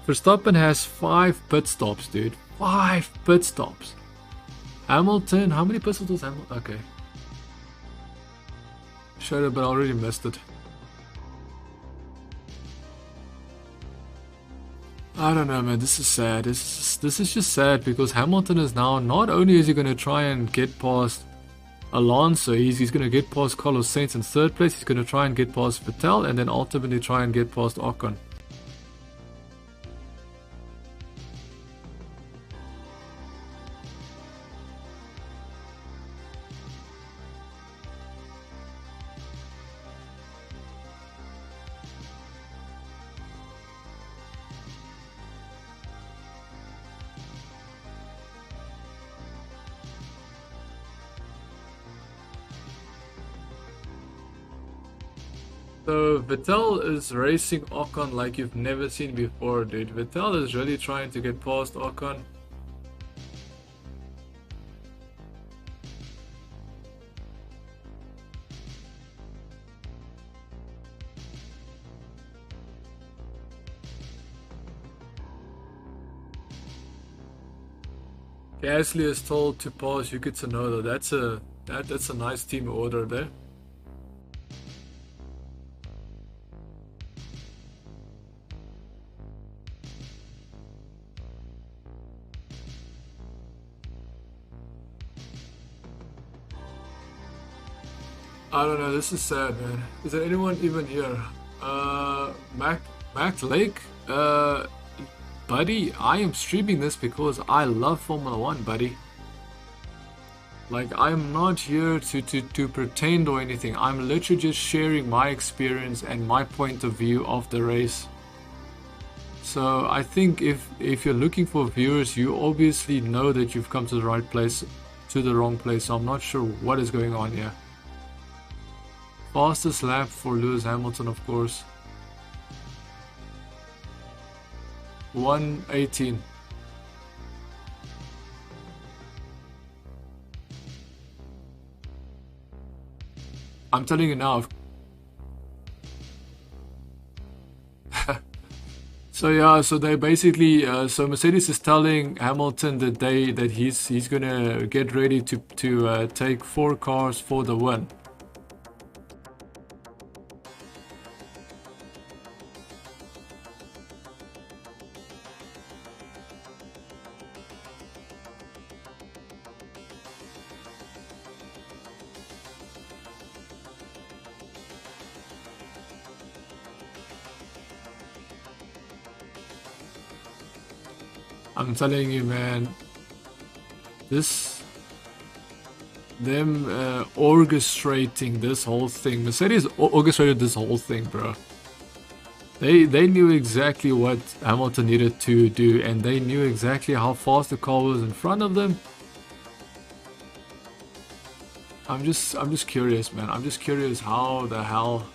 Verstappen has 5 pit stops, dude. 5 pit stops. Hamilton, how many pit stops does Hamilton? Okay. Showed it, but I already missed it. I don't know, man. This is sad. This is just sad, because Hamilton is now, not only is he going to try and get past Alonso, he's going to get past Carlos Sainz in third place. He's going to try and get past Vettel, and then ultimately try and get past Ocon. So Vettel is racing Ocon like you've never seen before, dude. Vettel is really trying to get past Ocon. Gasly is told to pass Yuki Tsunoda. That's a nice team order there. I don't know, this is sad, man. Is there anyone even here? Mac Lake? Buddy, I am streaming this because I love Formula 1, buddy. Like, I'm not here to pretend or anything. I'm literally just sharing my experience and my point of view of the race. So I think if you're looking for viewers, you obviously know that you've come to the right place, to the wrong place. So I'm not sure what is going on here. Fastest lap for Lewis Hamilton, of course. 1:18. I'm telling you now. So yeah, so they basically, so Mercedes is telling Hamilton that he's gonna get ready to take 4 cars for the win. I'm telling you, man. Them orchestrating this whole thing. Mercedes orchestrated this whole thing, bro. They knew exactly what Hamilton needed to do, and they knew exactly how fast the car was in front of them. I'm just curious, man. I'm just curious how the hell.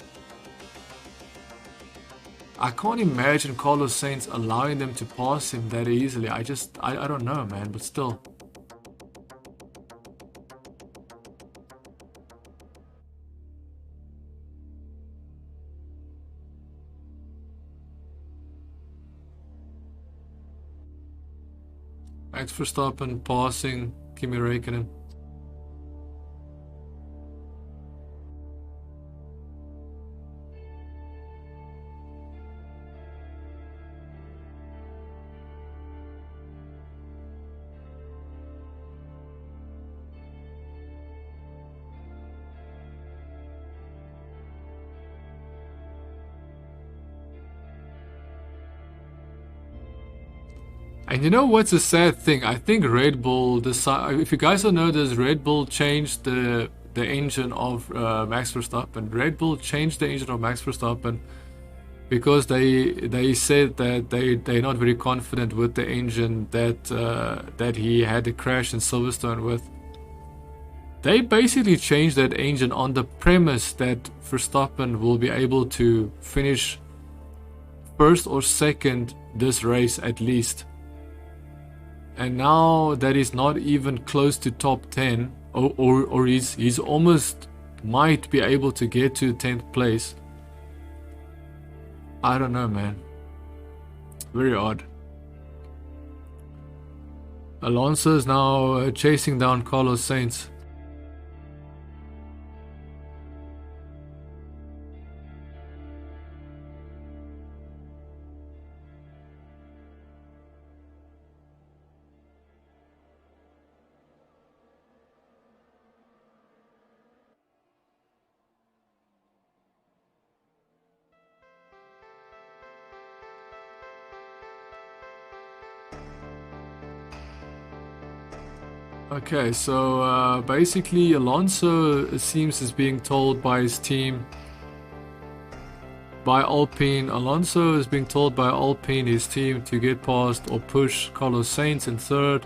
I can't imagine Carlos Sainz allowing them to pass him that easily. I don't know, man, but still. Max Verstappen passing Kimi Räikkönen. And you know what's a sad thing? I think Red Bull decided. If you guys don't know this, Red Bull changed the engine of Max Verstappen. Red Bull changed the engine of Max Verstappen because they said that they're not very confident with the engine that he had a crash in Silverstone with. They basically changed that engine on the premise that Verstappen will be able to finish first or second this race at least. And now that he's not even close to top 10, or he's almost might be able to get to 10th place. I don't know, man. Very odd. Alonso is now chasing down Carlos Sainz. Okay, so basically Alonso seems is being told by his team, by Alpine. Alonso is being told by Alpine, his team, to get past or push Carlos Sainz in third.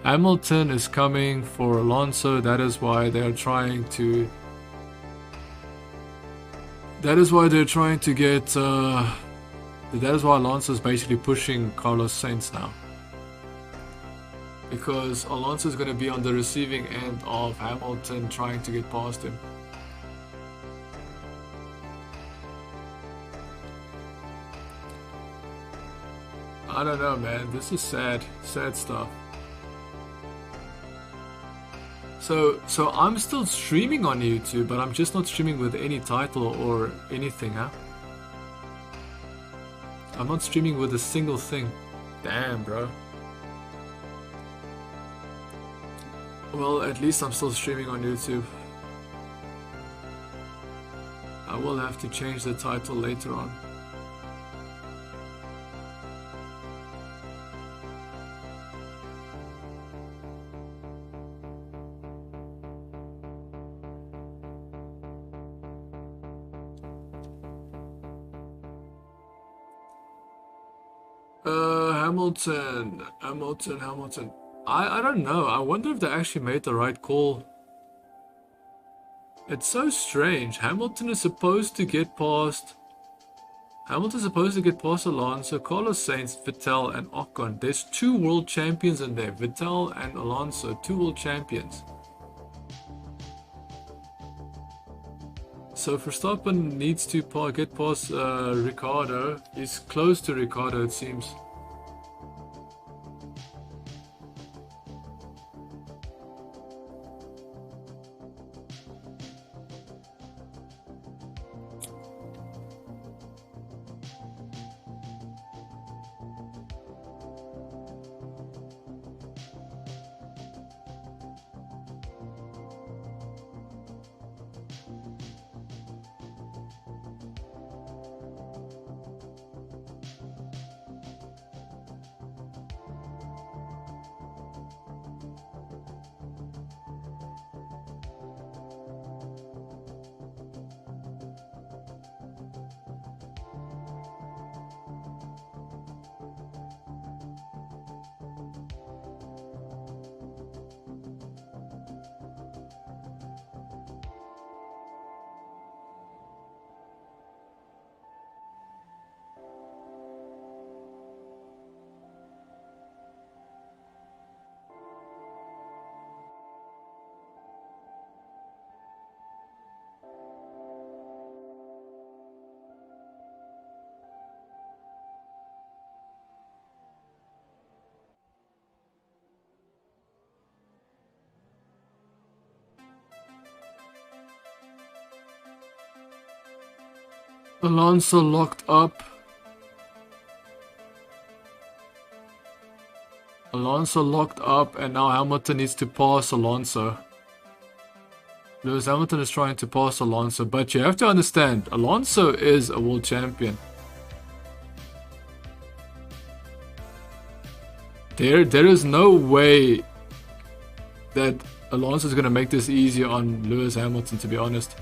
Hamilton is coming for Alonso. That is why they're trying to. That is why they're trying to get. That is why Alonso is basically pushing Carlos Sainz now. Because Alonso is going to be on the receiving end of Hamilton trying to get past him. I don't know, man. This is sad stuff. So I'm still streaming on YouTube, but I'm just not streaming with any title or anything, huh? I'm not streaming with a single thing. Damn, bro. Well, at least I'm still streaming on YouTube. I will have to change the title later on. Hamilton. I don't know. I wonder if they actually made the right call. It's so strange. Hamilton is supposed to get past Alonso, Carlos Sainz, Vettel, and Ocon. There's 2 world champions in there. Vettel and Alonso, 2 world champions. So Verstappen needs to get past Ricciardo. He's close to Ricciardo, it seems. Alonso locked up. Alonso locked up, and now Hamilton needs to pass Alonso. Lewis Hamilton is trying to pass Alonso, but you have to understand, Alonso is a world champion. There is no way that Alonso is going to make this easy on Lewis Hamilton, to be honest.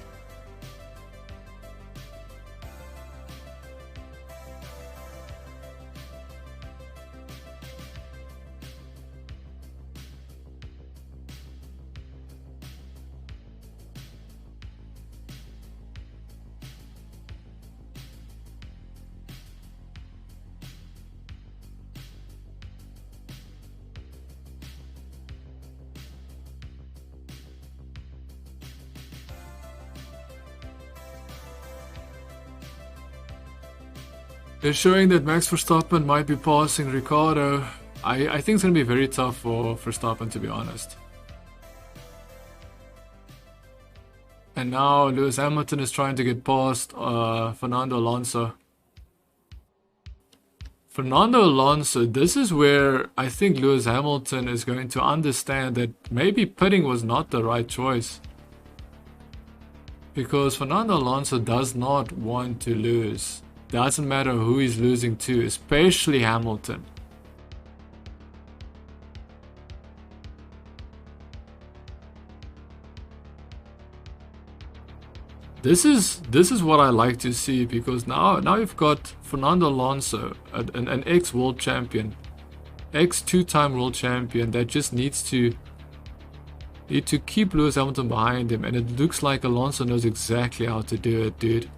They're showing that Max Verstappen might be passing Ricciardo. I think it's going to be very tough for Verstappen, to be honest. And now Lewis Hamilton is trying to get past Fernando Alonso. Fernando Alonso, this is where I think Lewis Hamilton is going to understand that maybe pitting was not the right choice. Because Fernando Alonso does not want to lose. Doesn't matter who he's losing to, especially Hamilton. This is what I like to see, because now you've got Fernando Alonso, an ex-world champion, ex-two-time world champion that just needs to keep Lewis Hamilton behind him, and it looks like Alonso knows exactly how to do it, dude.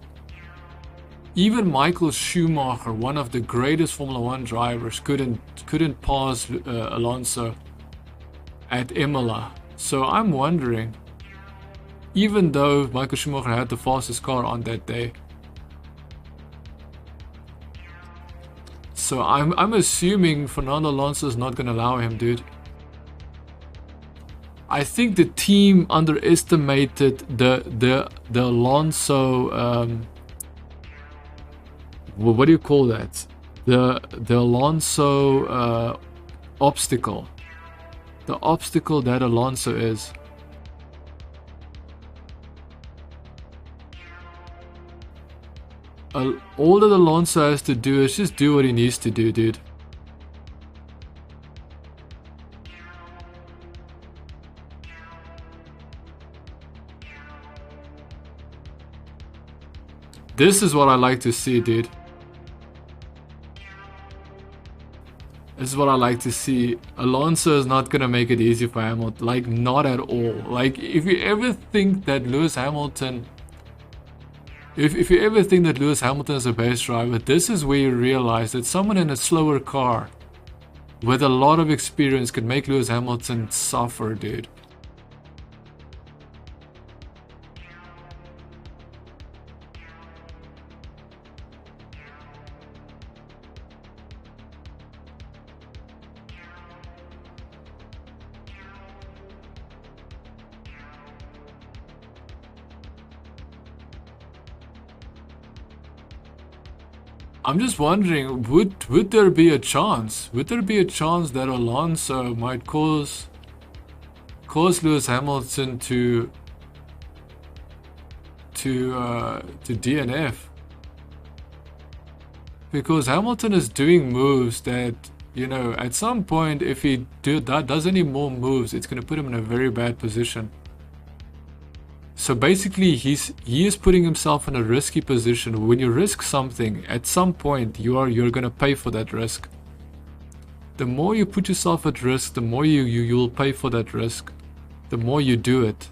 Even Michael Schumacher, one of the greatest Formula 1 drivers, couldn't pass Alonso at Imola. So I'm wondering, even though Michael Schumacher had the fastest car on that day, so I'm assuming Fernando Alonso is not gonna allow him, dude. I think the team underestimated the Alonso. What do you call that? The Alonso obstacle. The obstacle that Alonso is. All that Alonso has to do is just do what he needs to do, dude. This is what I like to see, dude. This is what I like to see. Alonso is not gonna make it easy for Hamilton, like not at all. Like if you ever think that Lewis Hamilton, if you ever think that Lewis Hamilton is a best driver, this is where you realize that someone in a slower car with a lot of experience could make Lewis Hamilton suffer, dude. I'm just wondering, would there be a chance? Would there be a chance that Alonso might cause Lewis Hamilton to DNF? Because Hamilton is doing moves that, you know, at some point, if he does any more moves, it's going to put him in a very bad position. So basically, he is putting himself in a risky position. When you risk something, at some point you're gonna pay for that risk. The more you put yourself at risk, the more you'll pay for that risk. The more you do it.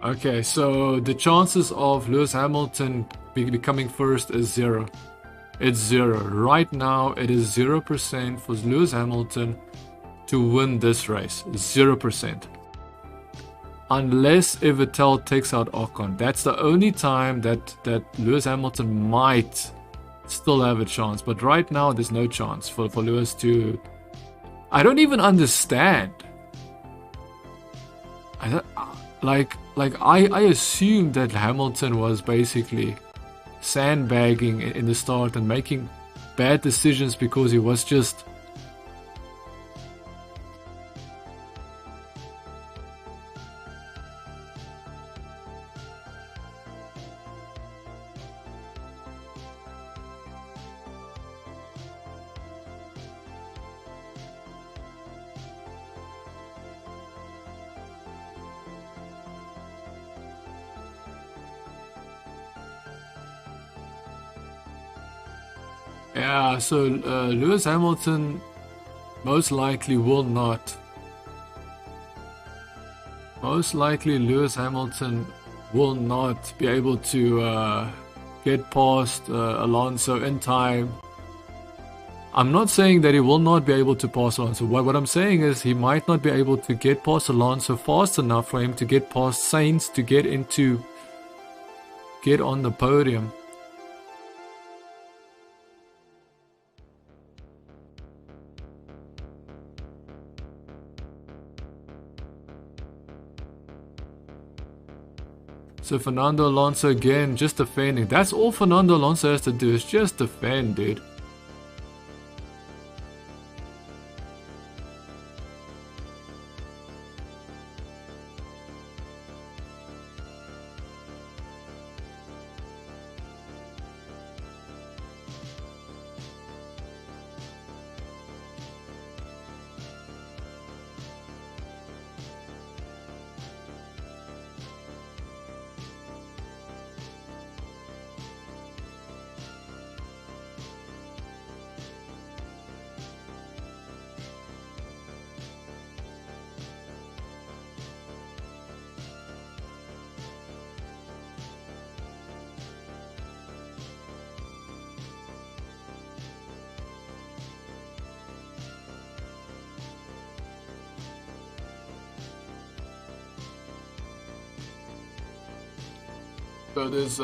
Okay, so the chances of Lewis Hamilton becoming first is 0. It's 0. Right now, it is 0% for Lewis Hamilton to win this race. 0%. Unless if Vettel takes out Ocon. That's the only time that Lewis Hamilton might still have a chance. But right now, there's no chance for Lewis to... I don't even understand. I assumed that Hamilton was basically sandbagging in the start and making bad decisions because he was just... Yeah, so Lewis Hamilton most likely will not. Most likely Lewis Hamilton will not be able to get past Alonso in time. I'm not saying that he will not be able to pass Alonso. What I'm saying is he might not be able to get past Alonso fast enough for him to get past Sainz to get on the podium. So Fernando Alonso again, just defending. That's all Fernando Alonso has to do, is just defend, dude. So there's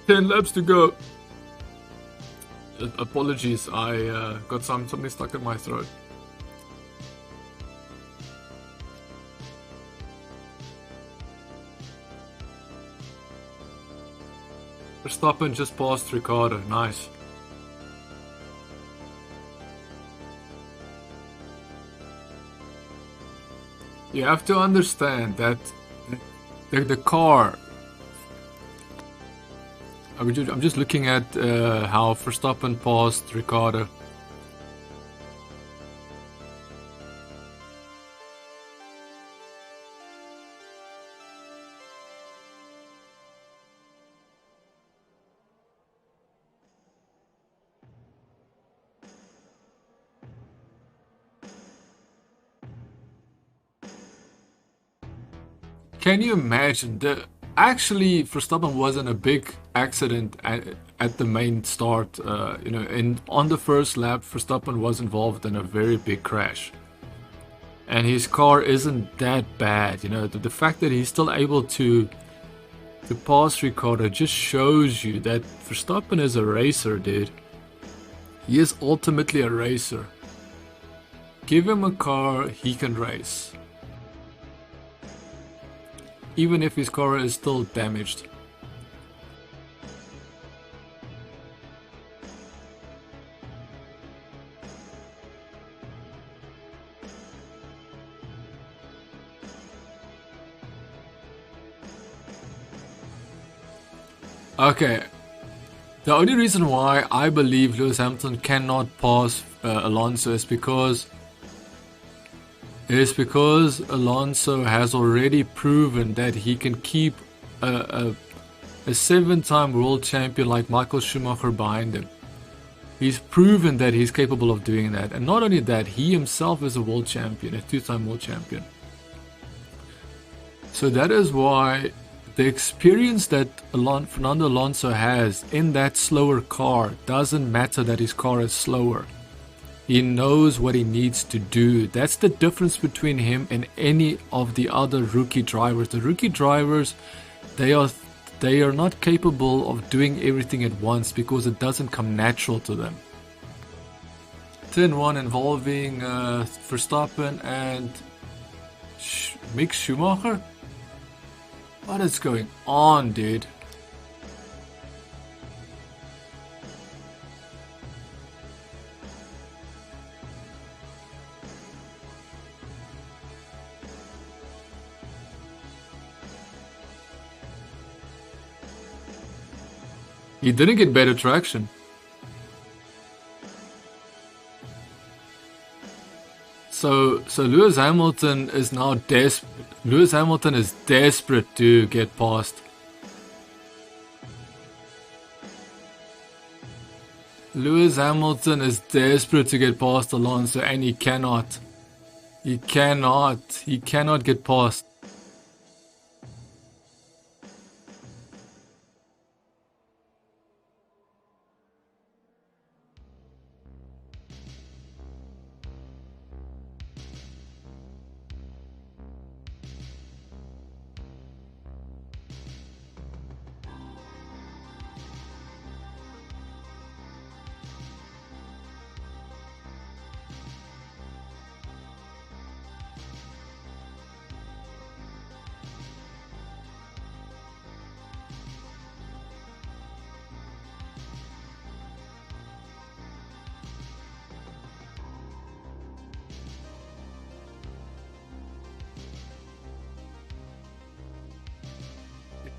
10 laps to go. Apologies, I got something stuck in my throat. Verstappen just passed Ricciardo, nice. You have to understand that the car... I'm just looking at how Verstappen passed Ricciardo. Can you imagine? Actually, Verstappen wasn't a big accident at the main start. On the first lap, Verstappen was involved in a very big crash. And his car isn't that bad. The fact that he's still able to pass Ricciardo just shows you that Verstappen is a racer, dude. He is ultimately a racer. Give him a car, he can race. Even if his car is still damaged. Okay, the only reason why I believe Lewis Hamilton cannot pass Alonso is because Alonso has already proven that he can keep a 7-time world champion like Michael Schumacher behind him. He's proven that he's capable of doing that. And not only that, he himself is a world champion, a 2-time world champion. So that is why the experience that Fernando Alonso has in that slower car doesn't matter that his car is slower. He knows what he needs to do. That's the difference between him and any of the other rookie drivers. The rookie drivers, they are not capable of doing everything at once because it doesn't come natural to them. Turn 1 involving Verstappen and Mick Schumacher? What is going on, dude? He didn't get better traction. So Lewis Hamilton is now desperate. Lewis Hamilton is desperate to get past. Lewis Hamilton is desperate to get past Alonso, and he cannot. He cannot get past.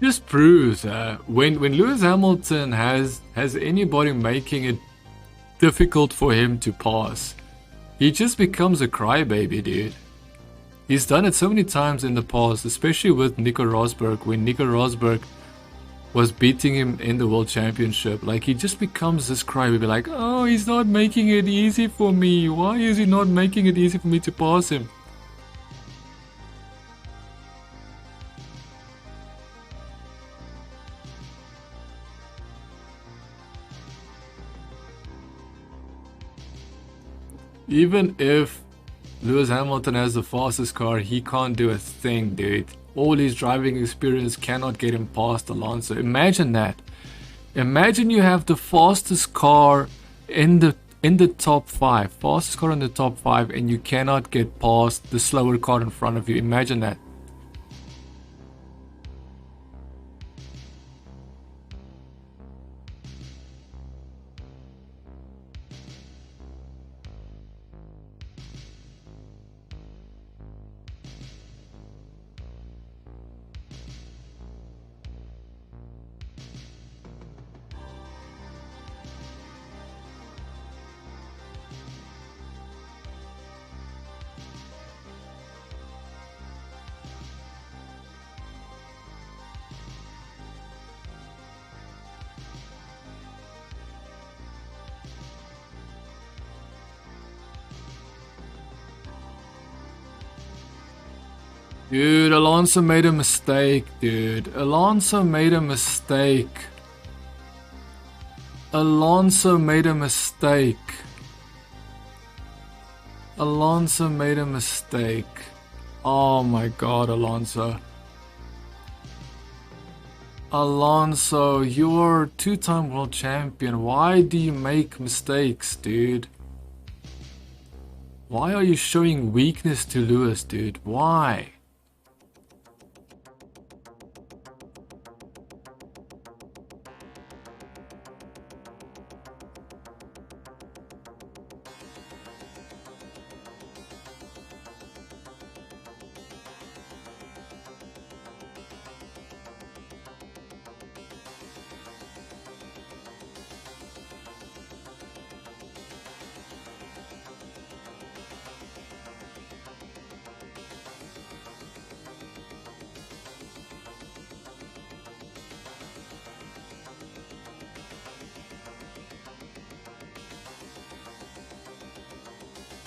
Just proves when Lewis Hamilton has anybody making it difficult for him to pass, he just becomes a crybaby, dude. He's done it so many times in the past, especially with Nico Rosberg, when Nico Rosberg was beating him in the World Championship. Like, he just becomes this crybaby, like, oh, he's not making it easy for me. Why is he not making it easy for me to pass him? Even if Lewis Hamilton has the fastest car, he can't do a thing, dude. All his driving experience cannot get him past Alonso. Imagine that. Imagine you have the fastest car in the top 5. Fastest car in the top 5, and you cannot get past the slower car in front of you. Imagine that. Dude, Alonso made a mistake, dude. Alonso made a mistake. Alonso made a mistake. Alonso made a mistake. Oh my god, Alonso. Alonso, you're two-time world champion. Why do you make mistakes, dude? Why are you showing weakness to Lewis, dude? Why?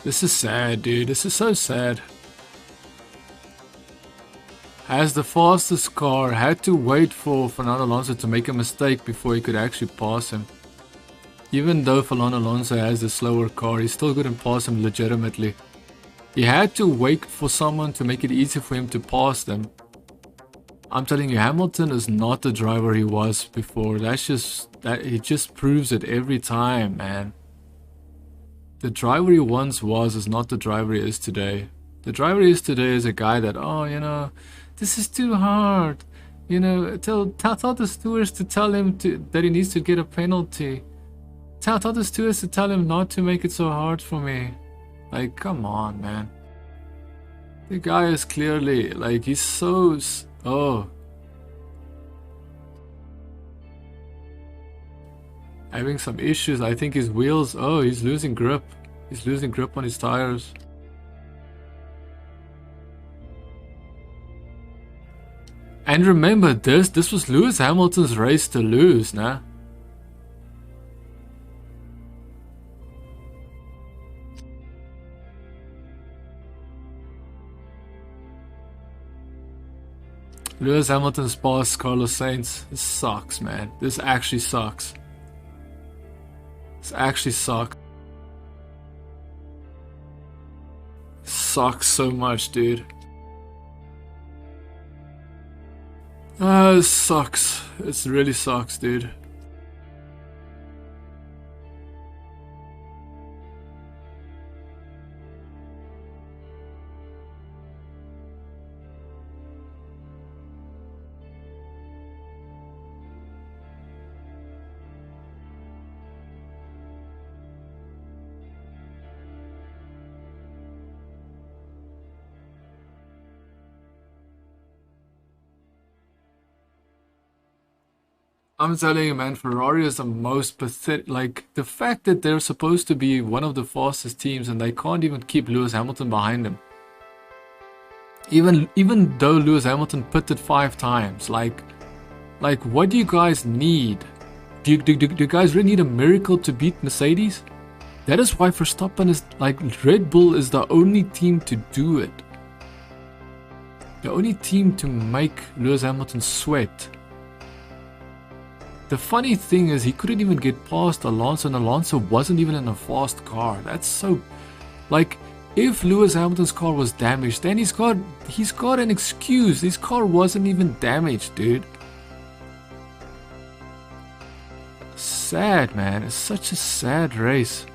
This is sad, dude. This is so sad. as the fastest car, had to wait for Fernando Alonso to make a mistake before he could actually pass him. Even though Fernando Alonso has the slower car, he still couldn't pass him legitimately. He had to wait for someone to make it easy for him to pass them. I'm telling you, Hamilton is not the driver he was before. He just proves it every time, man. The driver he once was is not the driver he is today. The driver he is today is a guy that, oh, you know, this is too hard. You know, tell the stewards to tell him that he needs to get a penalty. Tell the stewards to tell him not to make it so hard for me. Like, come on, man. The guy is clearly, like, he's so... Oh. Having some issues. I think his wheels... Oh, he's losing grip. He's losing grip on his tires. And remember, this was Lewis Hamilton's race to lose, nah? Lewis Hamilton's past Carlos Sainz. This sucks, man. This actually sucks. This actually sucks. Sucks so much, dude. It sucks. It really sucks, dude. I'm telling you, man, Ferrari is the most pathetic. Like, the fact that they're supposed to be one of the fastest teams and they can't even keep Lewis Hamilton behind them. Even though Lewis Hamilton pitted 5 times, like what do you guys need? Do you guys really need a miracle to beat Mercedes? That is why Verstappen is, like, Red Bull is the only team to do it. The only team to make Lewis Hamilton sweat. The funny thing is, he couldn't even get past Alonso, and Alonso wasn't even in a fast car. That's so... Like, if Lewis Hamilton's car was damaged, then he's got an excuse. His car wasn't even damaged, dude. Sad, man. It's such a sad race.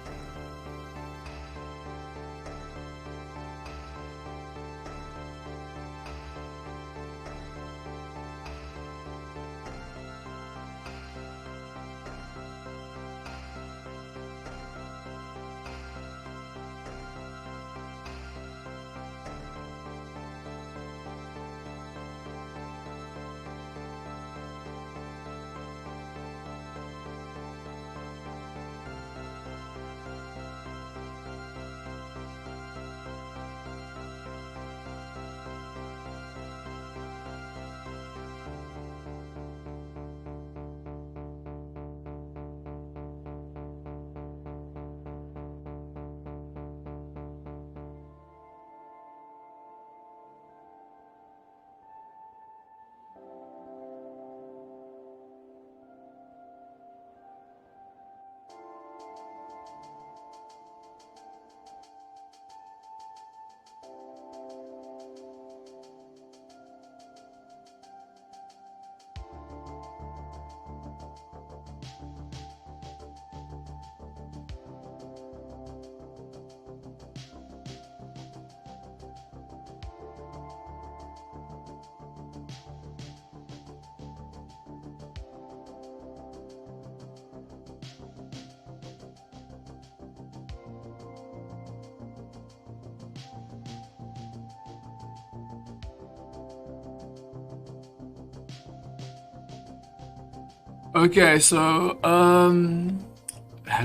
Okay, so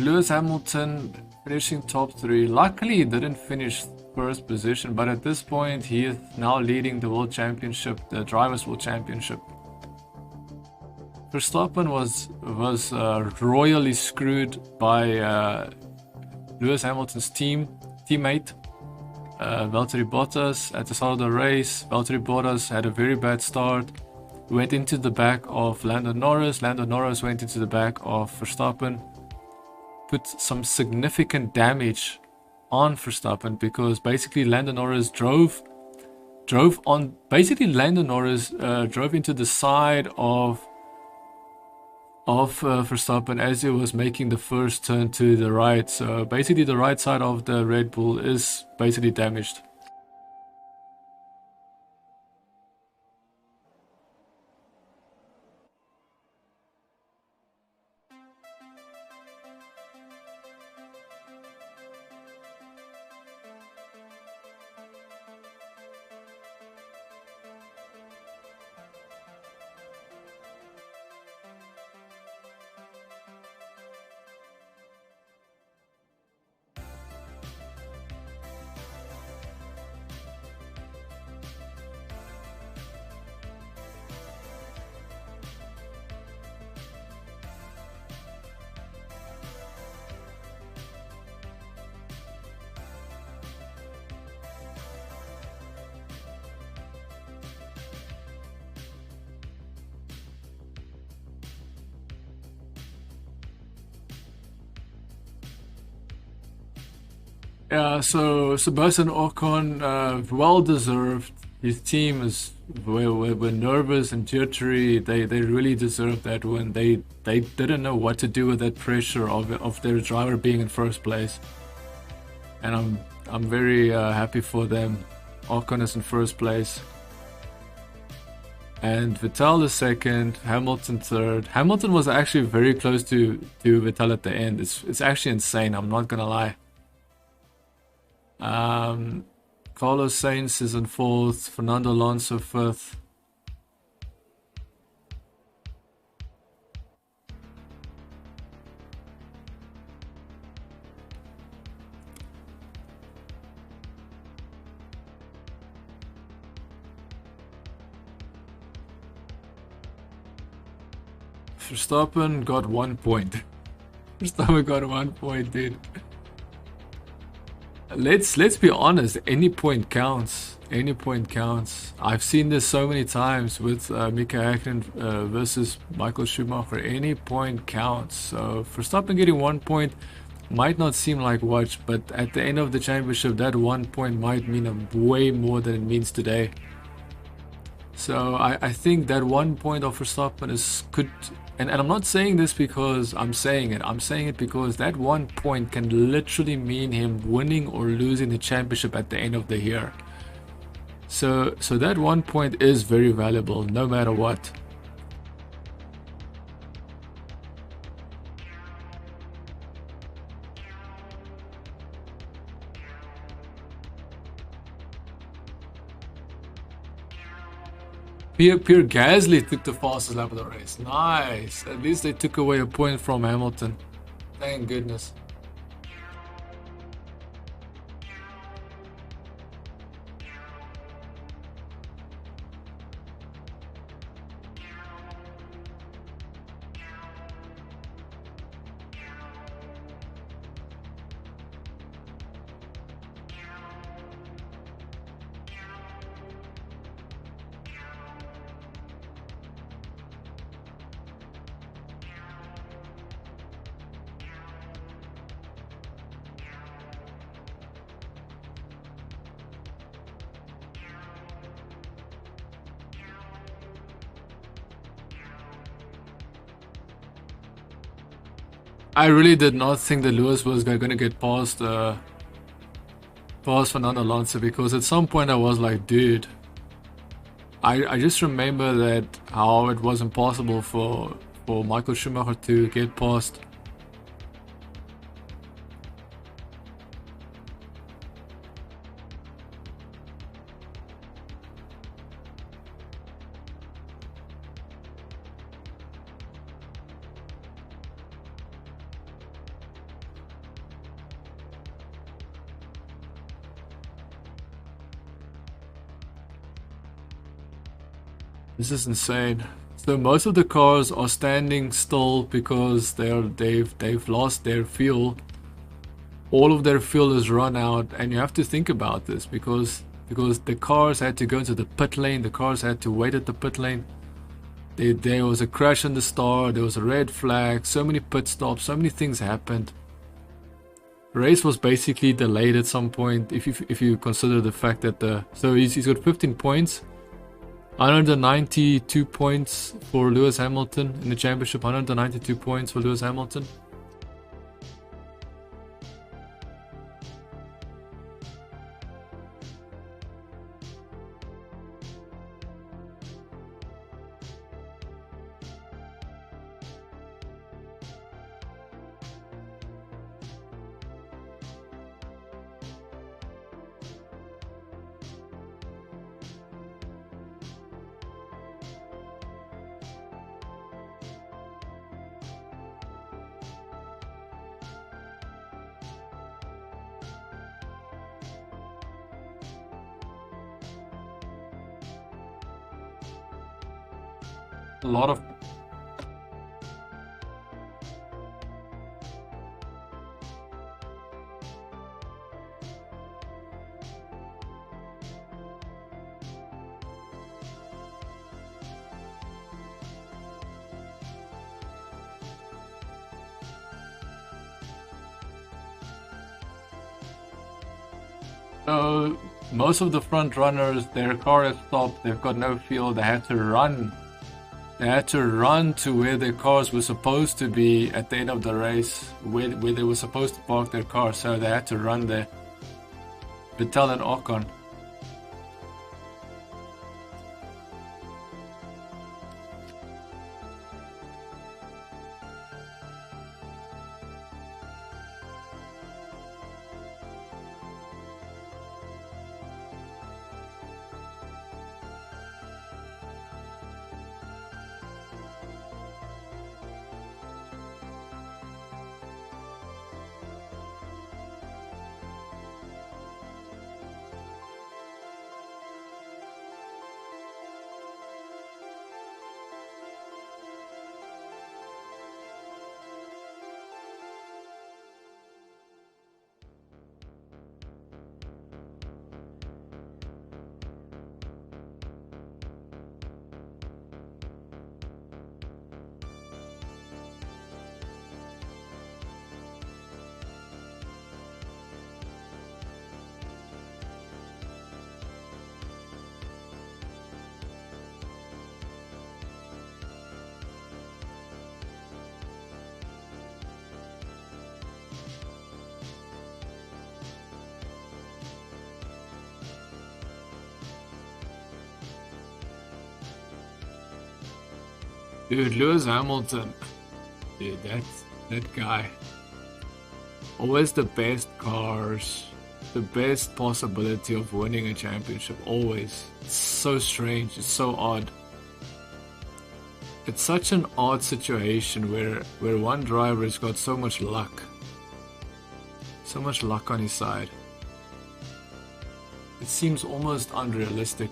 Lewis Hamilton finishing top 3. Luckily, he didn't finish first position, but at this point, he is now leading the World Championship, the Drivers' World Championship. Verstappen was royally screwed by Lewis Hamilton's teammate. Valtteri Bottas at the start of the race. Valtteri Bottas had a very bad start. Went into the back of Lando Norris. Lando Norris went into the back of Verstappen. Put some significant damage on Verstappen because basically Lando Norris drove into the side of Verstappen as he was making the first turn to the right. So basically the right side of the Red Bull is basically damaged. Yeah, so Sebastian Ocon, well deserved. His team were nervous and jittery. They really deserved that win. They didn't know what to do with that pressure of their driver being in first place. And I'm very happy for them. Ocon is in first place. And Vettel is second, Hamilton third. Hamilton was actually very close to Vettel at the end. It's actually insane, I'm not gonna lie. Carlos Sainz is in fourth, Fernando Alonso fifth. Verstappen got 1 point. Verstappen got 1 point, dude. Let's be honest, any point counts. Any point counts. I've seen this so many times with Mika Häkkinen versus Michael Schumacher. Any point counts. So Verstappen getting 1 point might not seem like much, but at the end of the championship, that 1 point might mean way more than it means today. So I think that 1 point of Verstappen could. And I'm not saying this because I'm saying it. I'm saying it because that 1 point can literally mean him winning or losing the championship at the end of the year. So that 1 point is very valuable, no matter what. Pierre Gasly took the fastest lap of the race. Nice. At least they took away a point from Hamilton. Thank goodness. I really did not think that Lewis was going to get past Fernando Alonso, because at some point I was like, dude, I just remember that how it was impossible for Michael Schumacher to get past. This is insane. So most of the cars are standing still because they've lost their fuel. all of their fuel is run out, and you have to think about this because the cars had to go into the pit lane, the cars had to wait at the pit lane. There was a crash in the start, there was a red flag, so many pit stops, so many things happened. Race was basically delayed at some point if you consider the fact that so he's got 15 points, 192 points for Lewis Hamilton in the championship, 192 points for Lewis Hamilton. A lot of so most of the front runners, their car has stopped, they've got no fuel, they had to run. They had to run to where their cars were supposed to be at the end of the race, where they were supposed to park their car, so they had to run there. Vettel and Ocon. Dude, Lewis Hamilton. Dude, that guy. Always the best cars. The best possibility of winning a championship. Always. It's so strange. It's so odd. It's such an odd situation where one driver has got so much luck. So much luck on his side. It seems almost unrealistic.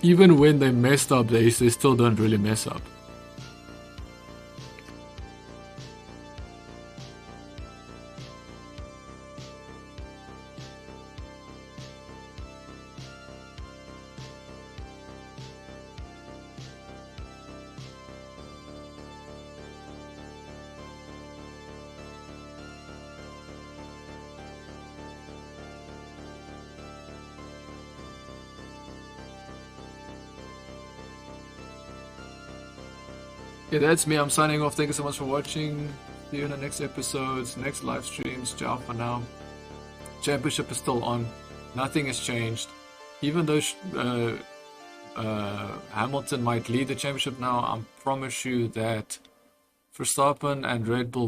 Even when they messed up, they still don't really mess up. Yeah, that's me. I'm signing off. Thank you so much for watching. See you in the next episodes, next live streams. Ciao for now. Championship is still on. Nothing has changed. Even though Hamilton might lead the championship now, I promise you that Verstappen and Red Bull